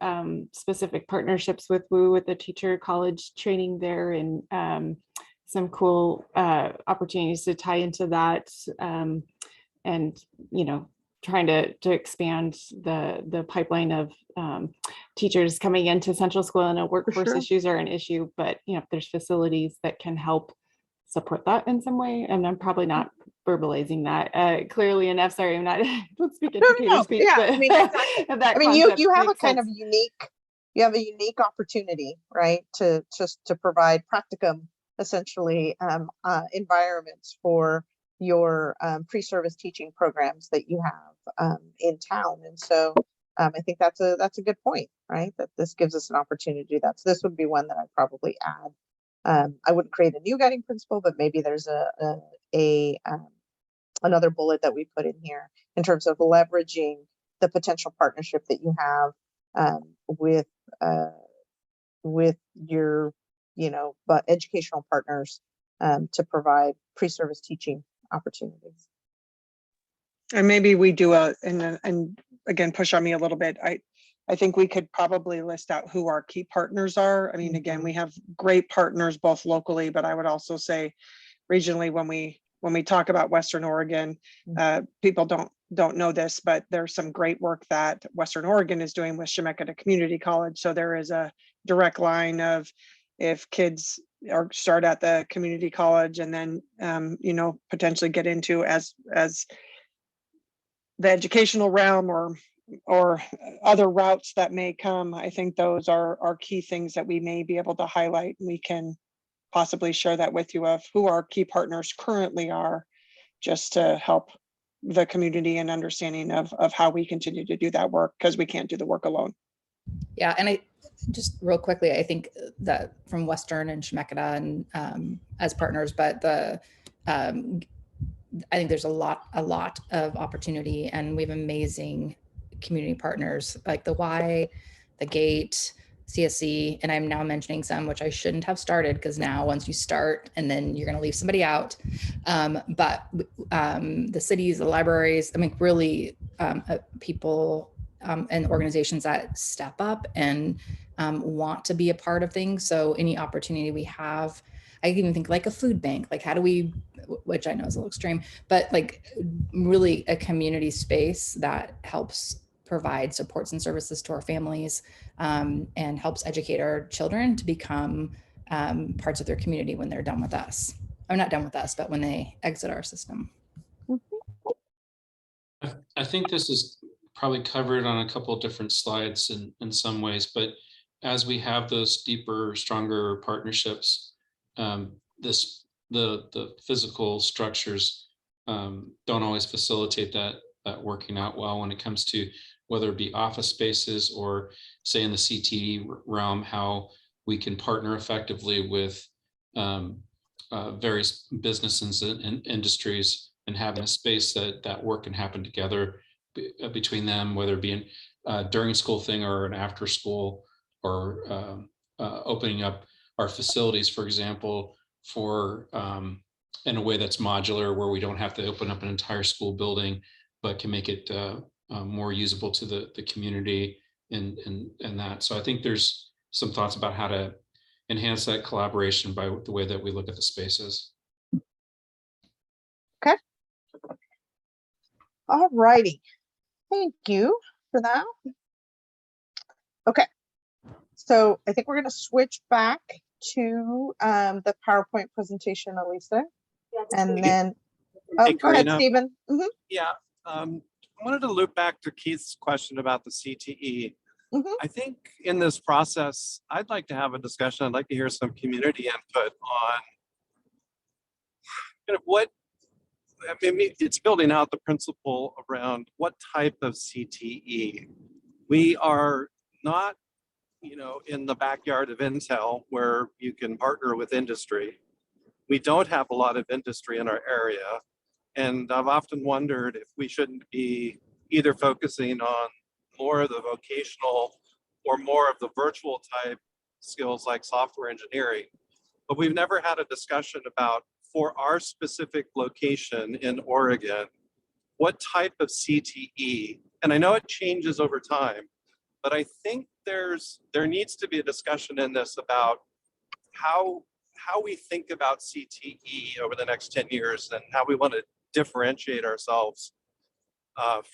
Speaker 2: specific partnerships with WU, with the teacher college training there, and some cool opportunities to tie into that, and you know, trying to expand the pipeline of teachers coming into Central School. And workforce issues are an issue, but you know, if there's facilities that can help support that in some way, and I'm probably not verbalizing that clearly enough. Sorry, I'm not don't speak educator speech.
Speaker 1: Yeah,
Speaker 2: but
Speaker 1: I mean, exactly.
Speaker 2: that
Speaker 1: I mean, you have a
Speaker 2: makes
Speaker 1: kind
Speaker 2: sense.
Speaker 1: of unique opportunity, right, to provide practicum, essentially, environments for your pre-service teaching programs that you have in town. And so I think that's a good point, right? That this gives us an opportunity. This would be one that I'd probably add. I wouldn't create a new guiding principle, but maybe there's another bullet that we put in here in terms of leveraging the potential partnership that you have with your, but educational partners to provide pre-service teaching opportunities.
Speaker 16: And maybe we do and again, push on me a little bit. I think we could probably list out who our key partners are. I mean, again, we have great partners both locally, but I would also say regionally, when we talk about Western Oregon, people don't know this, but there's some great work that Western Oregon is doing with Chemeketa Community College. So there is a direct line of, if kids start at the community college and then potentially get into as the educational realm or other routes that may come, I think those are key things that we may be able to highlight. We can possibly share that with you of who our key partners currently are, just to help the community and understanding of how we continue to do that work, because we can't do the work alone.
Speaker 18: Yeah, and I just real quickly, I think that from Western and Chemeketa and as partners, but I think there's a lot of opportunity, and we have amazing community partners like the Y, the Gate, CSC, and I'm now mentioning some which I shouldn't have started, because now once you start and then you're going to leave somebody out. But the cities, the libraries, I mean, really people and organizations that step up and want to be a part of things. So any opportunity we have, I even think like a food bank, like how do we which I know is a little extreme, but like really a community space that helps provide supports and services to our families, and helps educate our children to become parts of their community when they're done with us. Or not done with us, but when they exit our system.
Speaker 11: I think this is probably covered on a couple of different slides in some ways, but as we have those deeper, stronger partnerships, the physical structures don't always facilitate that working out well when it comes to whether it be office spaces or say in the CTE realm, how we can partner effectively with various businesses and industries, and having a space that work can happen together between them, whether it be a during school thing or an after school, or opening up our facilities, for example, for in a way that's modular, where we don't have to open up an entire school building, but can make it more usable to the community and that. So I think there's some thoughts about how to enhance that collaboration by the way that we look at the spaces.
Speaker 1: Okay. All righty. Thank you for that. Okay. So I think we're going to switch back to the PowerPoint presentation, Elisa. And then,
Speaker 9: Hey,
Speaker 1: go ahead,
Speaker 9: Karina.
Speaker 1: Stephen. Mhm.
Speaker 9: Yeah, I wanted to loop back to Keith's question about the CTE. I think in this process, I'd like to have a discussion. I'd like to hear some community input on kind of what, I mean, it's building out the principle around what type of CTE. We are not, in the backyard of Intel where you can partner with industry. We don't have a lot of industry in our area. And I've often wondered if we shouldn't be either focusing on more of the vocational or more of the virtual type skills like software engineering. But we've never had a discussion about, for our specific location in Oregon, what type of CTE, and I know it changes over time, but I think there needs to be a discussion in this about how we think about CTE over the next 10 years and how we want to differentiate ourselves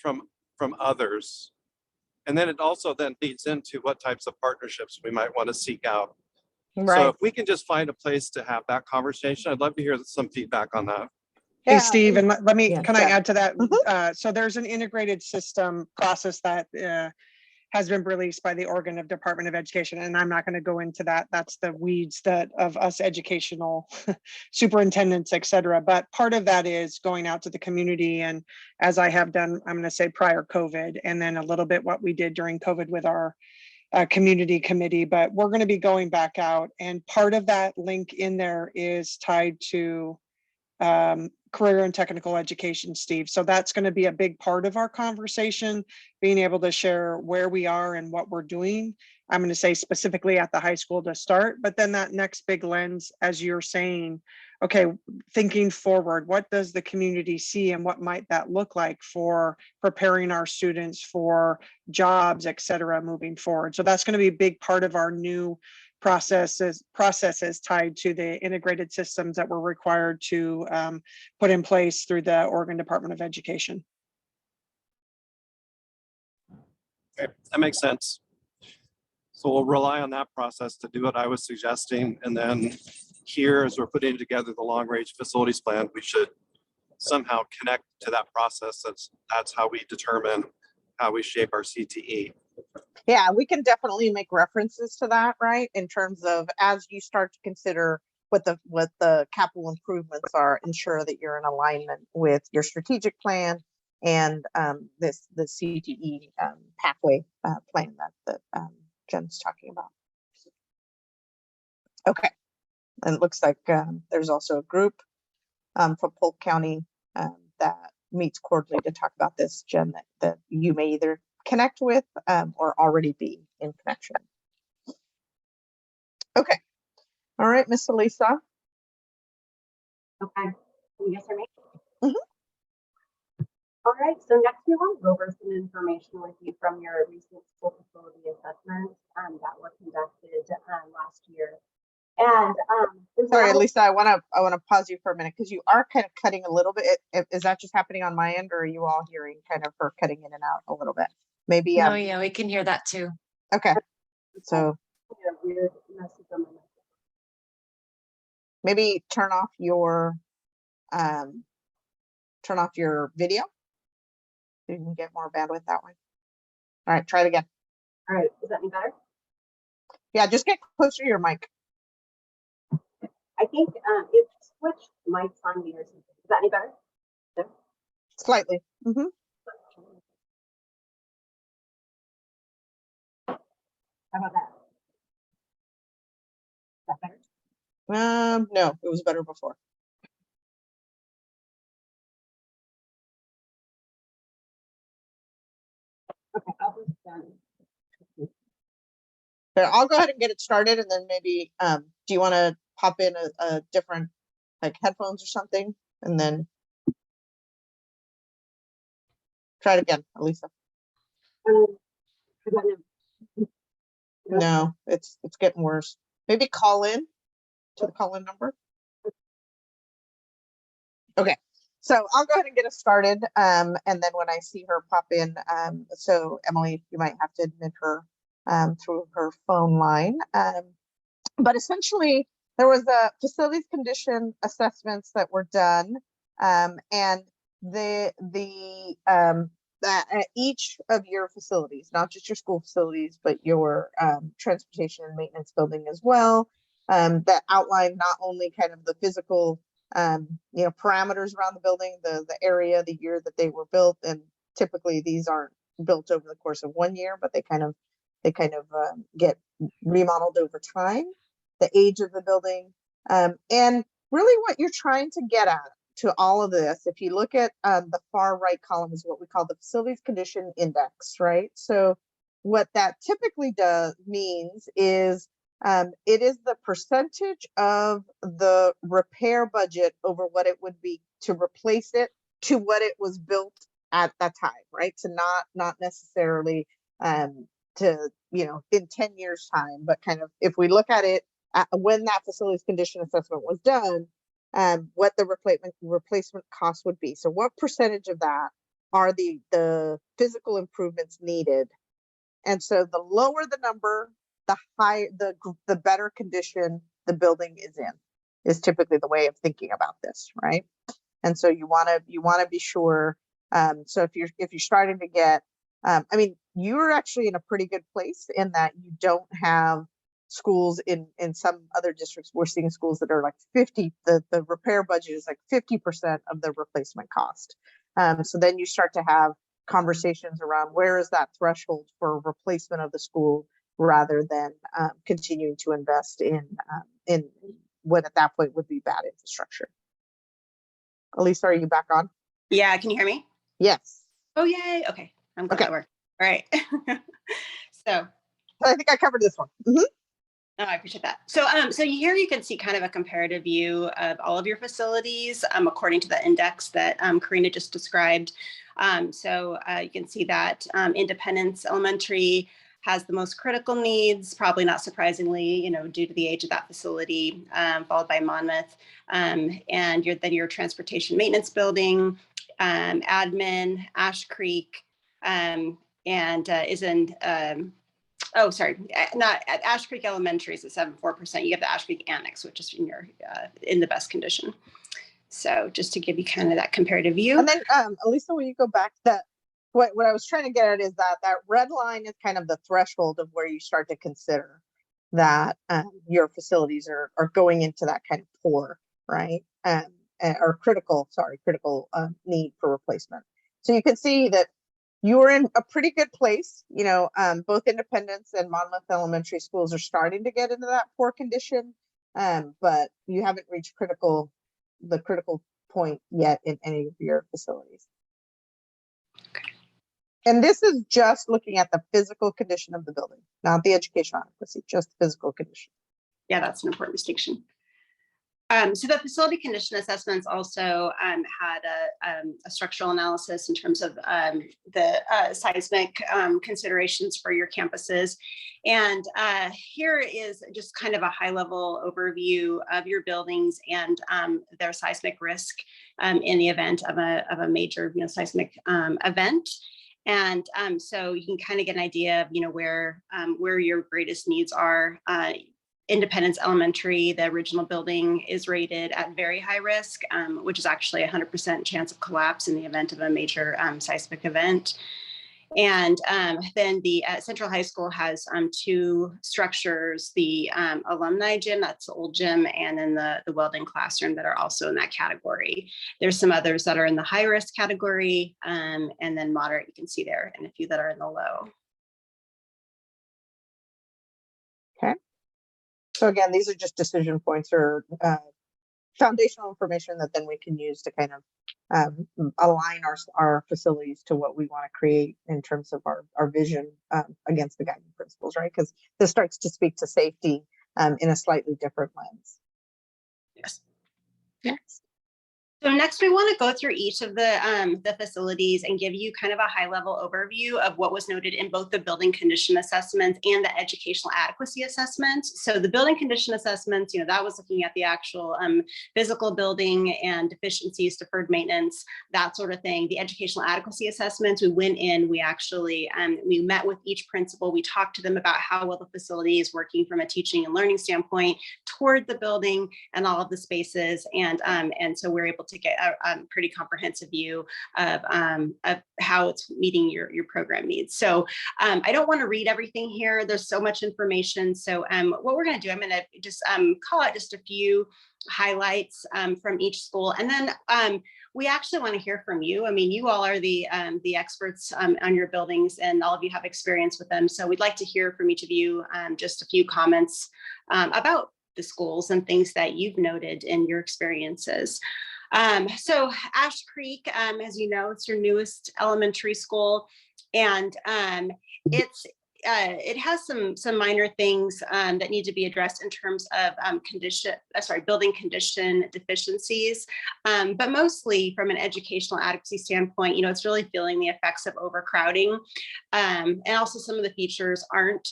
Speaker 9: from others. And then it also then feeds into what types of partnerships we might want to seek out.
Speaker 1: Right.
Speaker 9: So if we can just find a place to have that conversation, I'd love to hear some feedback on that.
Speaker 16: Hey, Steve, and let me,
Speaker 1: Yeah,
Speaker 16: can I
Speaker 1: Jen.
Speaker 16: add to that? So there's an integrated system process that has been released by the Oregon Department of Education, and I'm not going to go into that. That's the weeds of us educational superintendents, et cetera. But part of that is going out to the community, and as I have done, I'm going to say prior COVID, and then a little bit what we did during COVID with our community committee. But we're going to be going back out, and part of that link in there is tied to career and technical education, Steve. So that's going to be a big part of our conversation, being able to share where we are and what we're doing. I'm going to say specifically at the high school to start, but then that next big lens, as you're saying, okay, thinking forward, what does the community see and what might that look like for preparing our students for jobs, et cetera, moving forward. So that's going to be a big part of our new processes tied to the integrated systems that we're required to put in place through the Oregon Department of Education.
Speaker 9: Okay, that makes sense. So we'll rely on that process to do what I was suggesting. And then here, as we're putting together the long range facilities plan, we should somehow connect to that process. That's how we determine how we shape our CTE.
Speaker 1: Yeah, we can definitely make references to that, right? In terms of, as you start to consider what the capital improvements are, ensure that you're in alignment with your strategic plan and the CTE pathway plan that Jen's talking about. Okay, and it looks like there's also a group from Polk County that meets quarterly to talk about this, Jen, that you may either connect with or already be in connection. Okay. All right, Miss Elisa.
Speaker 19: Okay. Can you guys hear me? All right. So next we want to go over some information with you from your recent school facility assessments that were conducted last year. And there's a
Speaker 1: Sorry,
Speaker 19: lot of-
Speaker 1: Lisa, I want to pause you for a minute because you are kind of cutting a little bit. Is that just happening on my end, or are you all hearing kind of her cutting in and out a little bit? Maybe.
Speaker 13: No, yeah, we can hear that too.
Speaker 1: Okay. So
Speaker 19: Yeah, weird message on my
Speaker 1: maybe turn off your video so you can get more bandwidth that way. All right, try it again.
Speaker 19: All right, is that any better?
Speaker 1: Yeah, just get closer to your mic.
Speaker 19: I think it switched mics on me or something. Is that any better? No?
Speaker 1: Slightly. Mm-hmm.
Speaker 19: How about that? Is that better?
Speaker 1: No, it was better before.
Speaker 19: Okay, I'll just
Speaker 1: Here, I'll go ahead and get it started, and then maybe do you want to pop in a different like headphones or something, and then try it again, Elisa.
Speaker 19: Is that any-
Speaker 1: No, it's getting worse. Maybe call in to the call-in number. Okay, so I'll go ahead and get us started. And then when I see her pop in, so Emily, you might have to admit her through her phone line. But essentially, there was a facilities condition assessments that were done, and that each of your facilities, not just your school facilities, but your transportation and maintenance building as well, that outline not only kind of the physical parameters around the building, the area, the year that they were built, and typically these aren't built over the course of 1 year, but they kind of get remodeled over time, the age of the building, and really what you're trying to get at to all of this, if you look at the far right column, is what we call the facilities condition index, right? So what that typically means is it is the percentage of the repair budget over what it would be to replace it to what it was built at that time, right? So not necessarily to, in 10 years time, but kind of if we look at it when that facilities condition assessment was done, what the replacement cost would be. So what percentage of that are the physical improvements needed? And so the lower the number, the higher, the better condition the building is in, is typically the way of thinking about this, right? And so you want to be sure. So if you're starting to get, you're actually in a pretty good place in that you don't have schools in some other districts. We're seeing schools that are like 50, the repair budget is like 50% of the replacement cost. So then you start to have conversations around where is that threshold for replacement of the school rather than continuing to invest in what at that point would be bad infrastructure. Elisa, are you back on?
Speaker 17: Yeah, can you hear me?
Speaker 1: Yes.
Speaker 17: Oh, yay. Okay, I'm glad that worked. All right. So
Speaker 1: I think I covered this one. Mm-hmm.
Speaker 17: Oh, I appreciate that. So, here you can see kind of a comparative view of all of your facilities according to the index that Karina just described. You can see that Independence Elementary has the most critical needs, probably not surprisingly, due to the age of that facility, followed by Monmouth, and your transportation maintenance building, admin, Ash Creek, and is in. Not at Ash Creek Elementary is at 7.4%. You have the Ash Creek Annex, which is in the best condition. So just to give you kind of that comparative view.
Speaker 1: And then Elisa, when you go back, what I was trying to get at is that red line is kind of the threshold of where you start to consider that your facilities are going into that kind of poor, right? Or critical need for replacement. So you can see that you are in a pretty good place. Both Independence and Monmouth Elementary schools are starting to get into that poor condition, but you haven't reached the critical point yet in any of your facilities. And this is just looking at the physical condition of the building, not the educational adequacy, just the physical condition.
Speaker 17: Yeah, that's an important distinction.
Speaker 14: So the facility condition assessments also had a structural analysis in terms of the seismic considerations for your campuses. And here is just kind of a high level overview of your buildings and their seismic risk in the event of a major seismic event. And so you can kind of get an idea of where your greatest needs are. Independence Elementary, the original building, is rated at very high risk, which is actually 100% chance of collapse in the event of a major seismic event. And then the Central High School has 2 structures, the alumni gym, that's the old gym, and then the welding classroom that are also in that category. There's some others that are in the high risk category, and then moderate, you can see there, and a few that are in the low.
Speaker 1: Okay. So again, these are just decision points or foundational information that then we can use to kind of align our facilities to what we want to create in terms of our vision against the guiding principles, right? Because this starts to speak to safety in a slightly different lens.
Speaker 14: Yes. Yes. So next, we want to go through each of the facilities and give you kind of a high-level overview of what was noted in both the building condition assessments and the educational adequacy assessments. So the building condition assessments, that was looking at the actual physical building and deficiencies, deferred maintenance, that sort of thing. The educational adequacy assessments, we went in, we actually we met with each principal, we talked to them about how well the facility is working from a teaching and learning standpoint toward the building and all of the spaces, and so we're able to get a pretty comprehensive view of how it's meeting your program needs. So I don't want to read everything here. There's so much information. So what we're going to do, I'm going to just call out just a few highlights from each school, and then we actually want to hear from you. I mean, you all are the experts on your buildings, and all of you have experience with them. So we'd like to hear from each of you just a few comments about the schools and things that you've noted in your experiences. So Ash Creek, as you know, it's your newest elementary school, and it has some minor things that need to be addressed in terms of building condition deficiencies, but mostly from an educational adequacy standpoint, it's really feeling the effects of overcrowding, and also some of the features aren't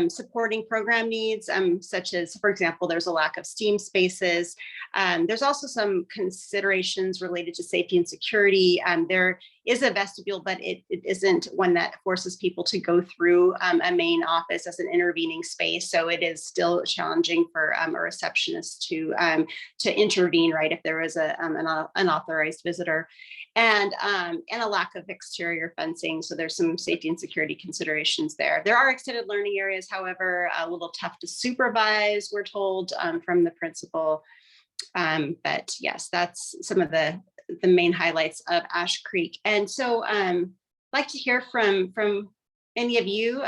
Speaker 14: supporting program needs, such as, for example, there's a lack of STEAM spaces. There's also some considerations related to safety and security. There is a vestibule, but it isn't one that forces people to go through a main office as an intervening space. So it is still challenging for a receptionist to intervene, right, if there is an unauthorized visitor. And a lack of exterior fencing. So there's some safety and security considerations there. There are extended learning areas, however, a little tough to supervise, we're told from the principal. But yes, that's some of the main highlights of Ash Creek. And so I'd like to hear from any of you.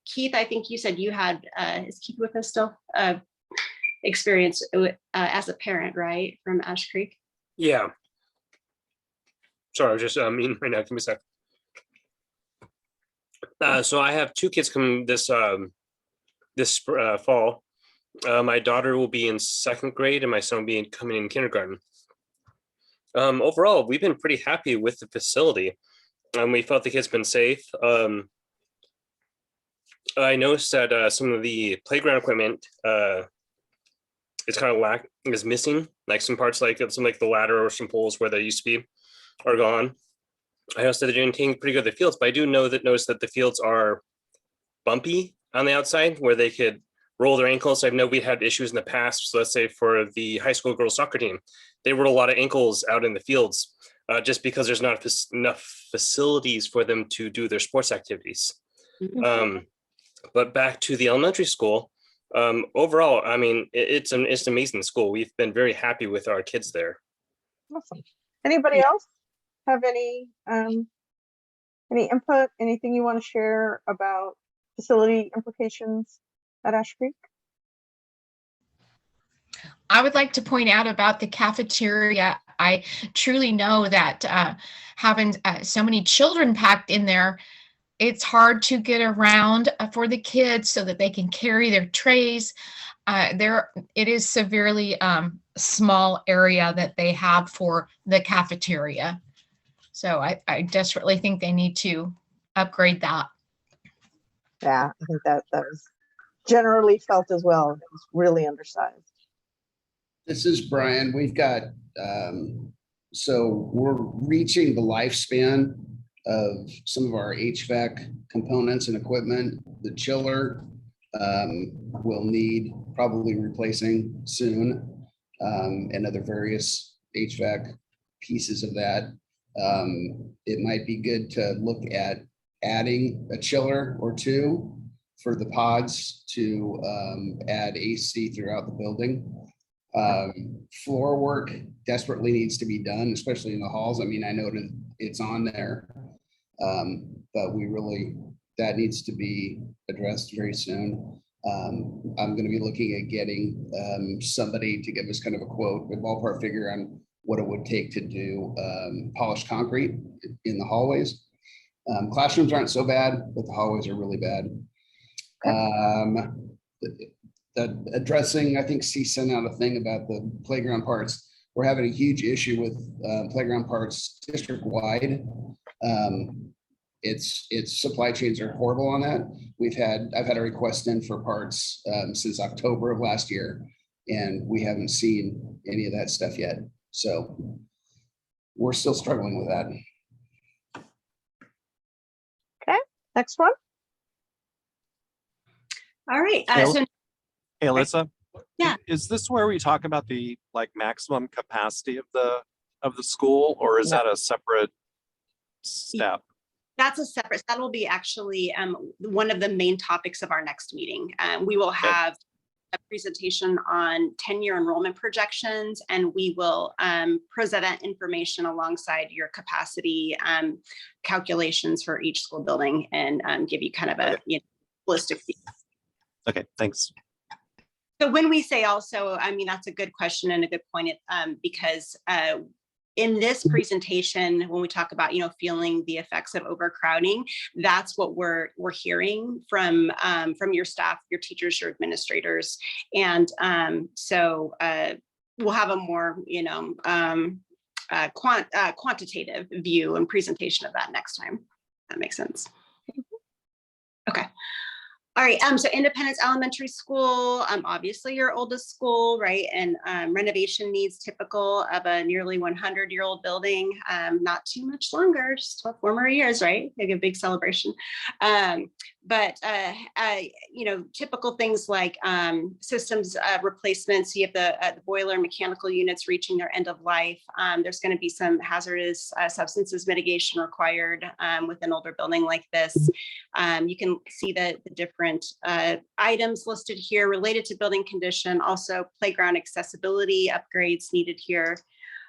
Speaker 14: Keith, I think you said you had, is Keith with us still? Experience as a parent, right, from Ash Creek?
Speaker 7: Yeah. Sorry, I was just meeting right now. Give me a sec. So I have 2 kids coming this fall. My daughter will be in 2nd grade, and my son will be coming in kindergarten. Overall, we've been pretty happy with the facility. We felt the kids been safe. I noticed that some of the playground equipment is kind of is missing, like some parts, like the ladder or some poles where they used to be are gone. I also said they're doing pretty good at the fields, but I do notice that the fields are bumpy on the outside where they could roll their ankles. I know we had issues in the past. So let's say for the high school girls soccer team, they rolled a lot of ankles out in the fields just because there's not enough facilities for them to do their sports activities. But back to the elementary school, overall, I mean, it's an amazing school. We've been very happy with our kids there.
Speaker 1: Awesome. Anybody else have any input, anything you want to share about facility implications at Ash Creek?
Speaker 3: I would like to point out about the cafeteria. I truly know that having so many children packed in there, it's hard to get around for the kids so that they can carry their trays. it is severely small area that they have for the cafeteria. So I desperately think they need to upgrade that.
Speaker 1: Yeah, I think that was generally felt as well. It was really undersized.
Speaker 4: This is Brian. We've got, so we're reaching the lifespan of some of our HVAC components and equipment. The chiller will need probably replacing soon, and other various HVAC pieces of that. It might be good to look at adding a chiller or two for the pods to add AC throughout the building. Floor work desperately needs to be done, especially in the halls. I mean, I know it's on there, but that needs to be addressed very soon. I'm going to be looking at getting somebody to give us kind of a quote, a ballpark figure on what it would take to do polished concrete in the hallways. Classrooms aren't so bad, but the hallways are really bad. Addressing, I think C sent out a thing about the playground parts. We're having a huge issue with playground parts district-wide. Its supply chains are horrible on that. I've had a request in for parts since October of last year, and we haven't seen any of that stuff yet. So we're still struggling with that.
Speaker 1: Okay, next one.
Speaker 14: All right.
Speaker 9: Hey, Alyssa.
Speaker 14: Yeah.
Speaker 9: Is this where we talk about the maximum capacity of the school, or is that a separate step?
Speaker 14: That's a separate, that will be actually one of the main topics of our next meeting. We will have a presentation on 10-year enrollment projections, and we will present that information alongside your capacity calculations for each school building, and give you kind of a holistic view.
Speaker 9: Okay, thanks.
Speaker 14: So when we say also, I mean, that's a good question and a good point, because in this presentation, when we talk about, feeling the effects of overcrowding, that's what we're hearing from your staff, your teachers, your administrators. And so we'll have a more, quantitative view and presentation of that next time. That makes sense. Okay. All right, so Independence Elementary School, obviously your oldest school, right? And renovation needs typical of a nearly 100-year-old building, not too much longer, just 12 more years, right? Like a big celebration. But typical things like systems replacements. So you have the boiler and mechanical units reaching their end of life. There's going to be some hazardous substances mitigation required with an older building like this. You can see the different items listed here related to building condition, also playground accessibility upgrades needed here.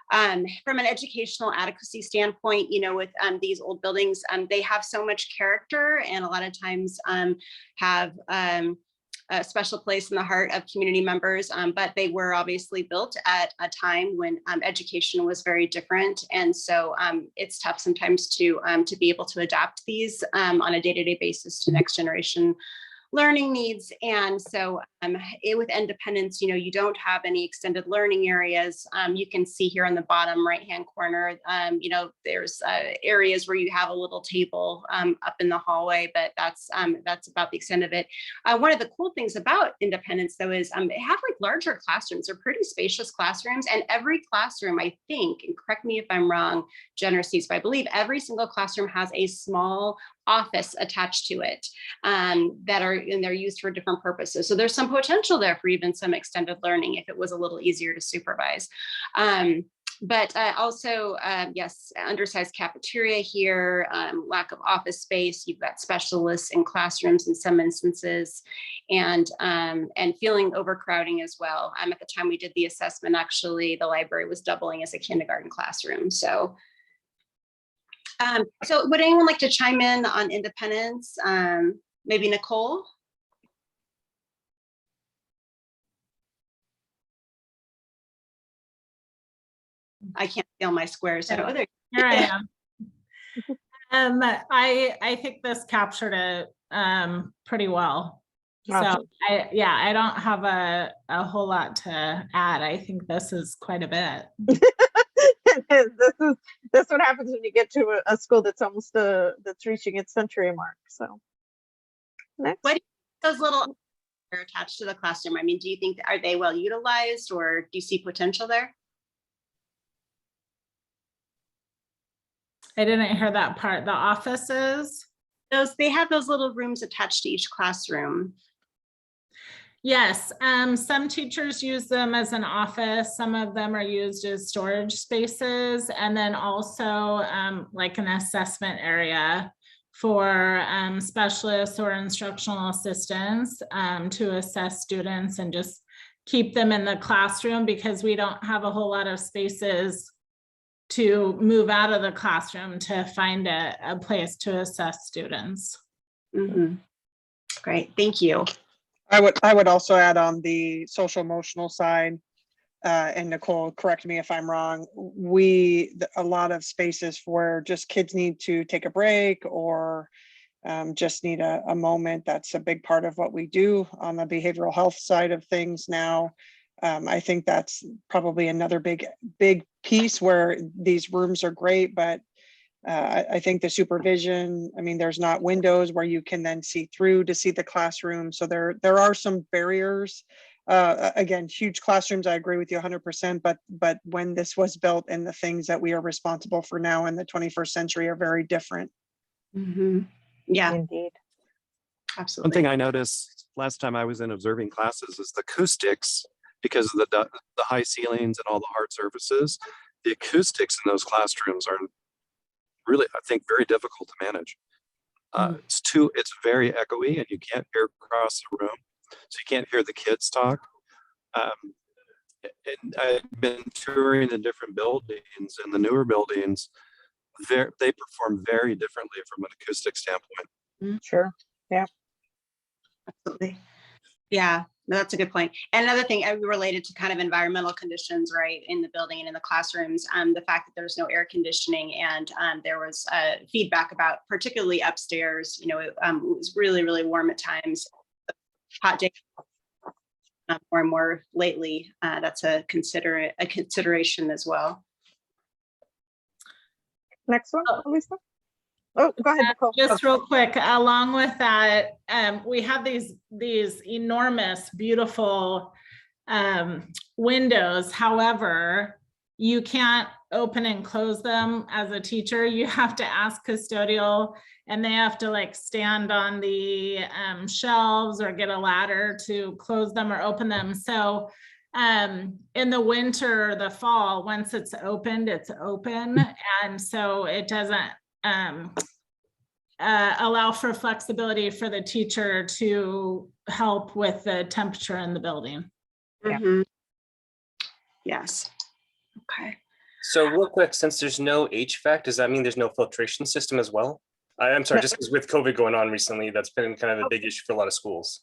Speaker 14: From an educational adequacy standpoint, with these old buildings, they have so much character, and a lot of times have a special place in the heart of community members, but they were obviously built at a time when education was very different. And so it's tough sometimes to be able to adapt these on a day-to-day basis to next generation learning needs. And so with Independence, you don't have any extended learning areas. You can see here on the bottom right-hand corner, there's areas where you have a little table up in the hallway, but that's about the extent of it. One of the cool things about Independence, though, is they have larger classrooms. They're pretty spacious classrooms, and every classroom, I think, and correct me if I'm wrong, Generous, but I believe every single classroom has a small office attached to it they're used for different purposes. So there's some potential there for even some extended learning if it was a little easier to supervise. But also, yes, undersized cafeteria here, lack of office space. You've got specialists in classrooms in some instances, and feeling overcrowding as well. At the time we did the assessment, actually, the library was doubling as a kindergarten classroom. So would anyone like to chime in on Independence? Maybe Nicole? I can't feel my squares. So there.
Speaker 5: Here I am. I think this captured it pretty well. So
Speaker 1: Awesome.
Speaker 5: I don't have a whole lot to add. I think this is quite a bit.
Speaker 1: This is what happens when you get to a school that's almost that's reaching its century mark. So next.
Speaker 14: What those little are attached to the classroom? I mean, do you think, are they well utilized, or do you see potential there?
Speaker 5: I didn't hear that part. The offices?
Speaker 14: They have those little rooms attached to each classroom.
Speaker 5: Yes, some teachers use them as an office. Some of them are used as storage spaces, and then also like an assessment area for specialists or instructional assistants to assess students and just keep them in the classroom, because we don't have a whole lot of spaces to move out of the classroom to find a place to assess students.
Speaker 14: Mm-hmm. Great, thank you.
Speaker 16: I would also add on the social emotional side, and Nicole, correct me if I'm wrong, a lot of spaces where just kids need to take a break or just need a moment. That's a big part of what we do on the behavioral health side of things now. I think that's probably another big piece where these rooms are great, but I think the supervision, I mean, there's not windows where you can then see through to see the classroom. So there are some barriers. Again, huge classrooms, I agree with you 100%, but when this was built and the things that we are responsible for now in the 21st century are very different.
Speaker 14: Mm-hmm. Yeah,
Speaker 1: indeed.
Speaker 14: Absolutely.
Speaker 9: One thing I noticed last time I was in observing classes is the acoustics, because of the high ceilings and all the hard surfaces, the acoustics in those classrooms are really, I think, very difficult to manage. It's very echoey, and you can't hear across the room, so you can't hear the kids talk. And I've been touring the different buildings, and the newer buildings, they perform very differently from an acoustic standpoint.
Speaker 1: Sure. Yeah.
Speaker 14: Absolutely. Yeah, no, that's a good point. And another thing related to kind of environmental conditions, right, in the building and in the classrooms, the fact that there's no air conditioning, and there was feedback about, particularly upstairs, you know, it was really, really warm at times. Hot day, more and more lately. That's a consideration as well.
Speaker 1: Next one, Lisa. Oh, go ahead, Nicole.
Speaker 5: Just real quick, along with that, we have these enormous, beautiful windows. However, you can't open and close them as a teacher. You have to ask custodial, and they have to like stand on the shelves or get a ladder to close them or open them. So in the winter, the fall, once it's opened, it's open. And so it doesn't allow for flexibility for the teacher to help with the temperature in the building.
Speaker 14: Mm-hmm. Yes. Okay.
Speaker 7: So real quick, since there's no HVAC, does that mean there's no filtration system as well? I'm sorry, just because with COVID going on recently, that's been kind of a big issue for a lot of schools.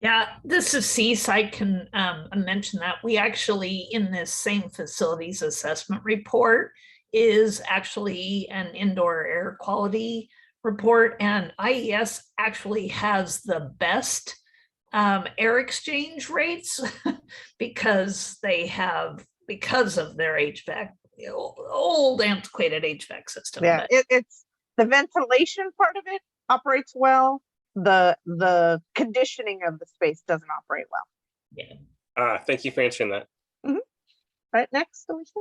Speaker 12: Yeah, this is Seaside, can mention that we actually, in this same facilities assessment report, is actually an indoor air quality report, and IES actually has the best air exchange rates because of their HVAC, old antiquated HVAC system.
Speaker 1: Yeah, it's the ventilation part of it operates well. The conditioning of the space doesn't operate well.
Speaker 12: Yeah.
Speaker 7: Thank you for answering that.
Speaker 1: Mm-hmm. Right, next, Alicia.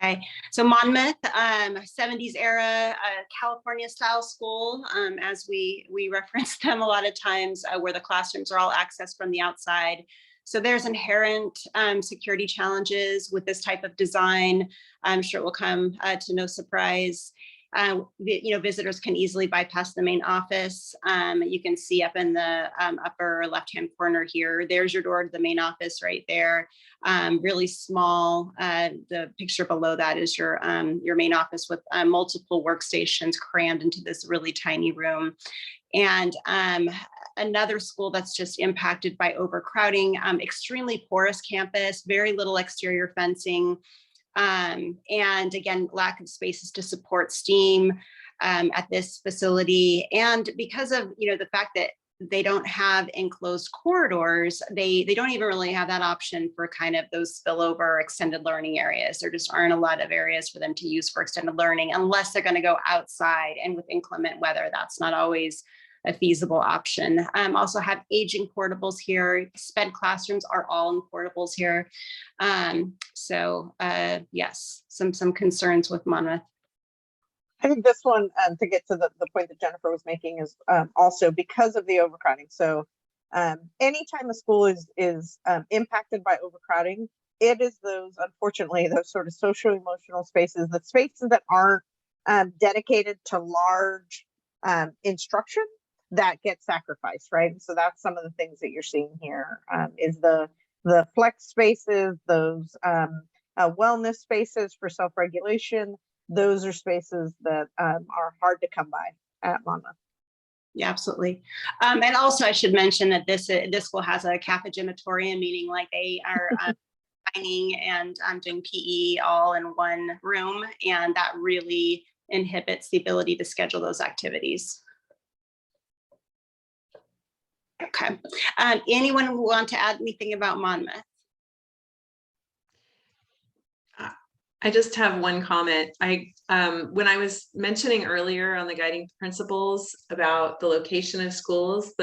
Speaker 14: Okay, so Monmouth, 70s era California style school, as we reference them a lot of times, where the classrooms are all accessed from the outside. So there's inherent security challenges with this type of design. I'm sure it will come to no surprise. Visitors can easily bypass the main office. You can see up in the upper left-hand corner here, there's your door to the main office right there. Really small. The picture below that is your main office with multiple workstations crammed into this really tiny room. And another school that's just impacted by overcrowding, extremely porous campus, very little exterior fencing. And again, lack of spaces to support STEAM at this facility. And because of, the fact that they don't have enclosed corridors. They don't even really have that option for kind of those spillover extended learning areas. There just aren't a lot of areas for them to use for extended learning unless they're going to go outside, and with inclement weather, that's not always a feasible option. Also have aging portables here. SPED classrooms are all in portables here. Yes, some concerns with Monmouth.
Speaker 1: I think this one, to get to the point that Jennifer was making, is also because of the overcrowding. So anytime a school is impacted by overcrowding, it is unfortunately, those sort of social emotional spaces, the spaces that aren't dedicated to large instruction, that get sacrificed, right? And so that's some of the things that you're seeing here, is the flex spaces, those wellness spaces for self-regulation. Those are spaces that are hard to come by at Monmouth.
Speaker 14: Yeah, absolutely. And also I should mention that this school has a cafe gymatorium, meaning like they are dining and doing PE all in one room, and that really inhibits the ability to schedule those activities. Okay. Anyone want to add anything about Monmouth?
Speaker 6: I just have one comment. When I was mentioning earlier on the guiding principles about the location of schools,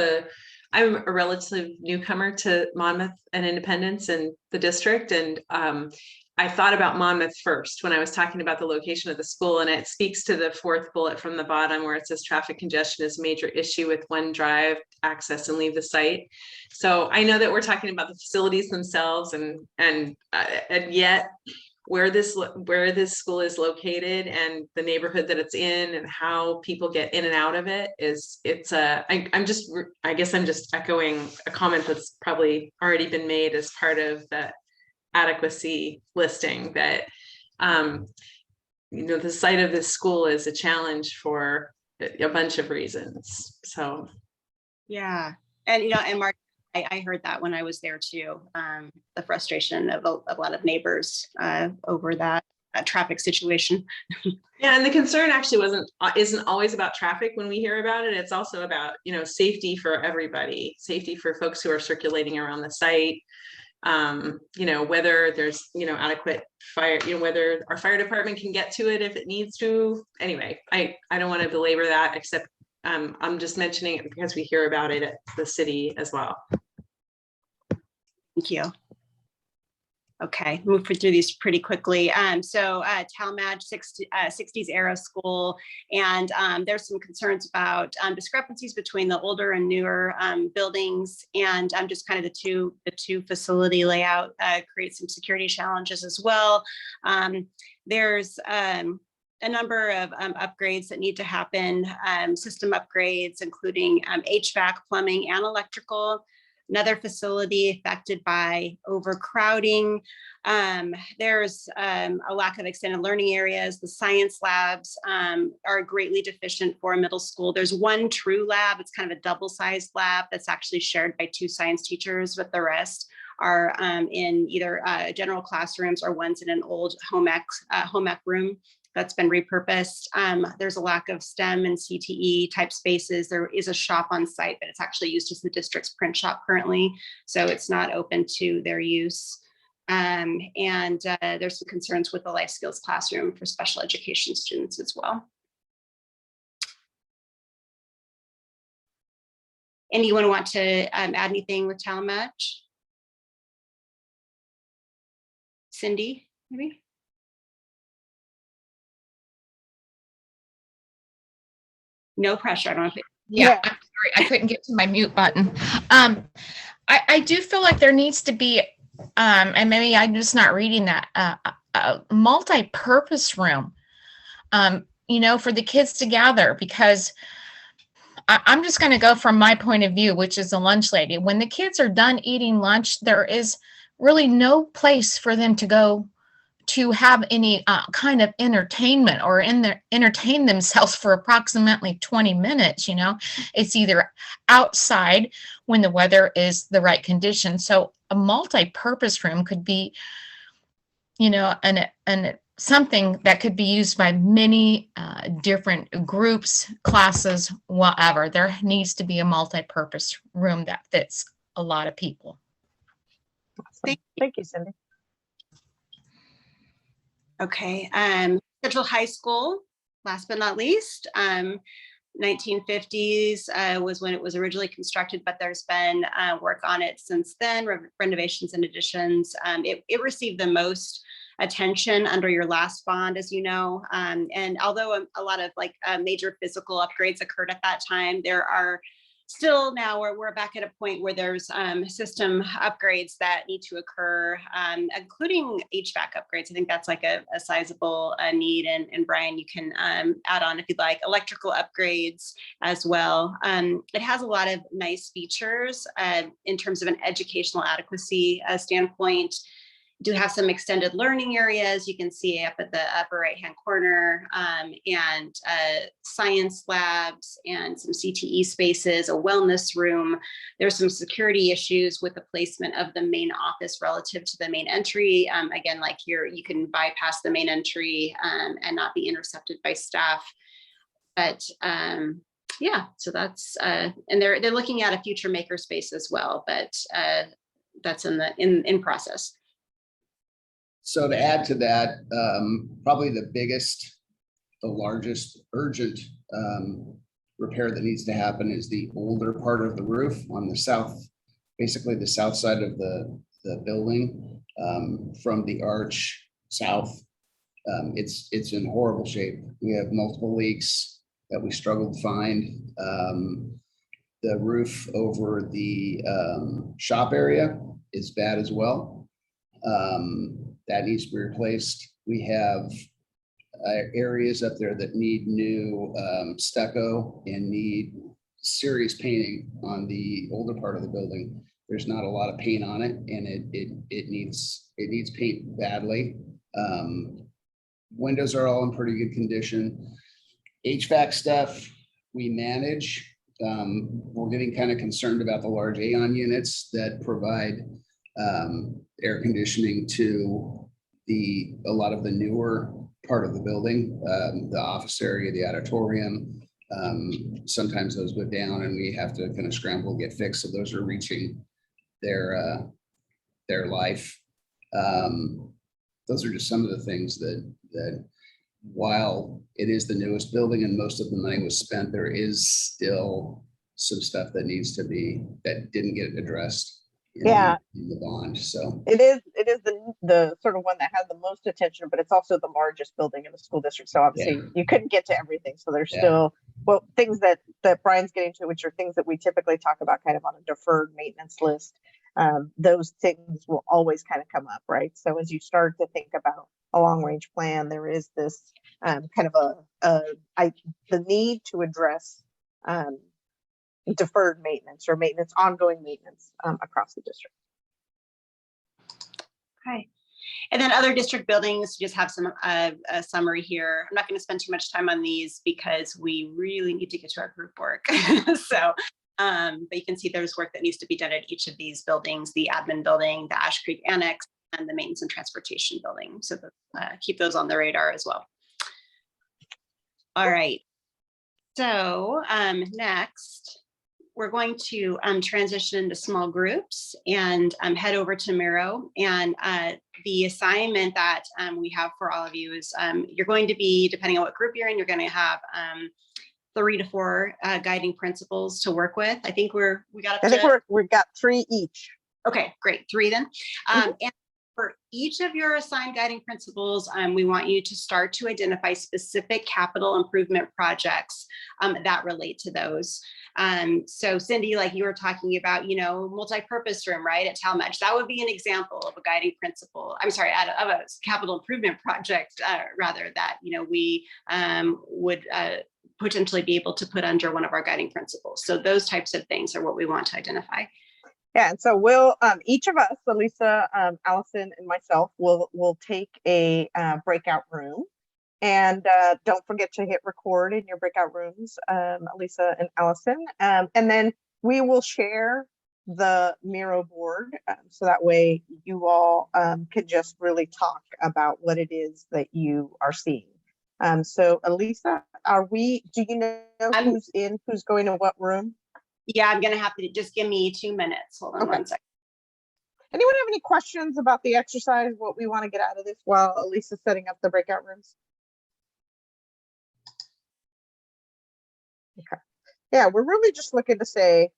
Speaker 6: I'm a relative newcomer to Monmouth and Independence and the district, and I thought about Monmouth first when I was talking about the location of the school, and it speaks to the fourth bullet from the bottom where it says traffic congestion is a major issue with one drive, access, and leave the site. So I know that we're talking about the facilities themselves, and yet where this school is located and the neighborhood that it's in and how people get in and out of it I guess I'm just echoing a comment that's probably already been made as part of that adequacy listing, that the site of this school is a challenge for a bunch of reasons. So
Speaker 14: yeah, and Mark, I heard that when I was there too, the frustration of a lot of neighbors over that traffic situation.
Speaker 6: Yeah, and the concern actually isn't always about traffic when we hear about it. It's also about safety for everybody, safety for folks who are circulating around the site. Whether there's adequate fire, whether our fire department can get to it if it needs to. Anyway, I don't want to belabor that, except I'm just mentioning it because we hear about it at the city as well.
Speaker 14: Thank you. Okay, move through these pretty quickly. Talmadge 60s era school, and there's some concerns about discrepancies between the older and newer buildings, and just kind of the two facility layout creates some security challenges as well. There's a number of upgrades that need to happen, system upgrades, including HVAC, plumbing, and electrical. Another facility affected by overcrowding. There's a lack of extended learning areas. The science labs are greatly deficient for a middle school. There's one true lab. It's kind of a double-sized lab that's actually shared by 2 science teachers, but the rest are in either general classrooms or one's in an old home ec room that's been repurposed. There's a lack of STEM and CTE type spaces. There is a shop on site, but it's actually used as the district's print shop currently, so it's not open to their use. There's some concerns with the life skills classroom for special education students as well. Anyone want to add anything with Talmadge? Cindy, maybe? No pressure. I don't know if
Speaker 3: Yeah, I'm sorry, I couldn't get to my mute button. I do feel like there needs to be, and maybe I'm just not reading that, a multi-purpose room, for the kids to gather, because I'm just going to go from my point of view, which is a lunch lady. When the kids are done eating lunch, there is really no place for them to go to have any kind of entertainment or entertain themselves for approximately 20 minutes. It's either outside when the weather is the right condition. So a multi-purpose room could be, an something that could be used by many different groups, classes, whatever. There needs to be a multi-purpose room that fits a lot of people.
Speaker 1: Thank you, Cindy.
Speaker 14: Okay, Central High School, last but not least, 1950s was when it was originally constructed, but there's been work on it since then, renovations and additions. It received the most attention under your last bond, as you know. And although a lot of like major physical upgrades occurred at that time, there are still now we're back at a point where there's system upgrades that need to occur, including HVAC upgrades. I think that's like a sizable need. And Brian, you can add on if you'd like, electrical upgrades as well. It has a lot of nice features in terms of an educational adequacy standpoint. Do have some extended learning areas you can see up at the upper right hand corner, and science labs and some CTE spaces, a wellness room. There's some security issues with the placement of the main office relative to the main entry. Again, like here, you can bypass the main entry and not be intercepted by staff. But yeah, so that's and they're looking at a future makerspace as well, but that's in process.
Speaker 4: So to add to that, probably the largest urgent repair that needs to happen is the older part of the roof on the south, basically the south side of the building, from the arch south. It's in horrible shape. We have multiple leaks that we struggled to find. The roof over the shop area is bad as well. That needs to be replaced. We have areas up there that need new stucco and need serious painting on the older part of the building. There's not a lot of paint on it, and it needs paint badly. Windows are all in pretty good condition. HVAC stuff we manage. We're getting kind of concerned about the large AEON units that provide air conditioning to a lot of the newer part of the building, the office area, the auditorium. Sometimes those go down and we have to kind of scramble and get fixed. So those are reaching their life. Those are just some of the things that while it is the newest building and most of the money was spent, there is still some stuff that didn't get addressed in the bond. So
Speaker 1: it is the sort of one that has the most attention, but it's also the largest building in the school district. So obviously you couldn't get to everything. So there's still things that Brian's getting to, which are things that we typically talk about kind of on a deferred maintenance list. Those things will always kind of come up, right? So as you start to think about a long range plan, there is this kind of the need to address deferred maintenance or ongoing maintenance across the district.
Speaker 14: Okay. And then other district buildings, just have some a summary here. I'm not going to spend too much time on these because we really need to get to our group work. So, but you can see there's work that needs to be done at each of these buildings, the admin building, the Ash Creek Annex, and the maintenance and transportation building. So keep those on the radar as well. All right. So next, we're going to transition into small groups and head over to Miro. And the assignment that we have for all of you is you're going to be, depending on what group you're in, you're going to have 3 to 4 guiding principles to work with. I think we've
Speaker 1: got 3 each.
Speaker 14: Okay, great. 3 then. And for each of your assigned guiding principles, we want you to start to identify specific capital improvement projects that relate to those. So Cindy, like you were talking about, multi-purpose room, right, at Talmadge, that would be an example of a guiding principle. I'm sorry, of a capital improvement project, rather, that, we would potentially be able to put under one of our guiding principles. So those types of things are what we want to identify.
Speaker 1: Yeah, and so we'll each of us, Elisa, Allison, and myself, will take a breakout room, and don't forget to hit record in your breakout rooms, Elisa and Allison, and then we will share the Miro board, so that way you all could just really talk about what it is that you are seeing. So Elisa, do you know who's going to what room?
Speaker 14: Yeah, I'm gonna have to just give me 2 minutes. Hold on
Speaker 1: Okay.
Speaker 14: 1 second.
Speaker 1: Anyone have any questions about the exercise, what we want to get out of this while Elisa's setting up the breakout rooms? Okay. Yeah, we're really just looking to say,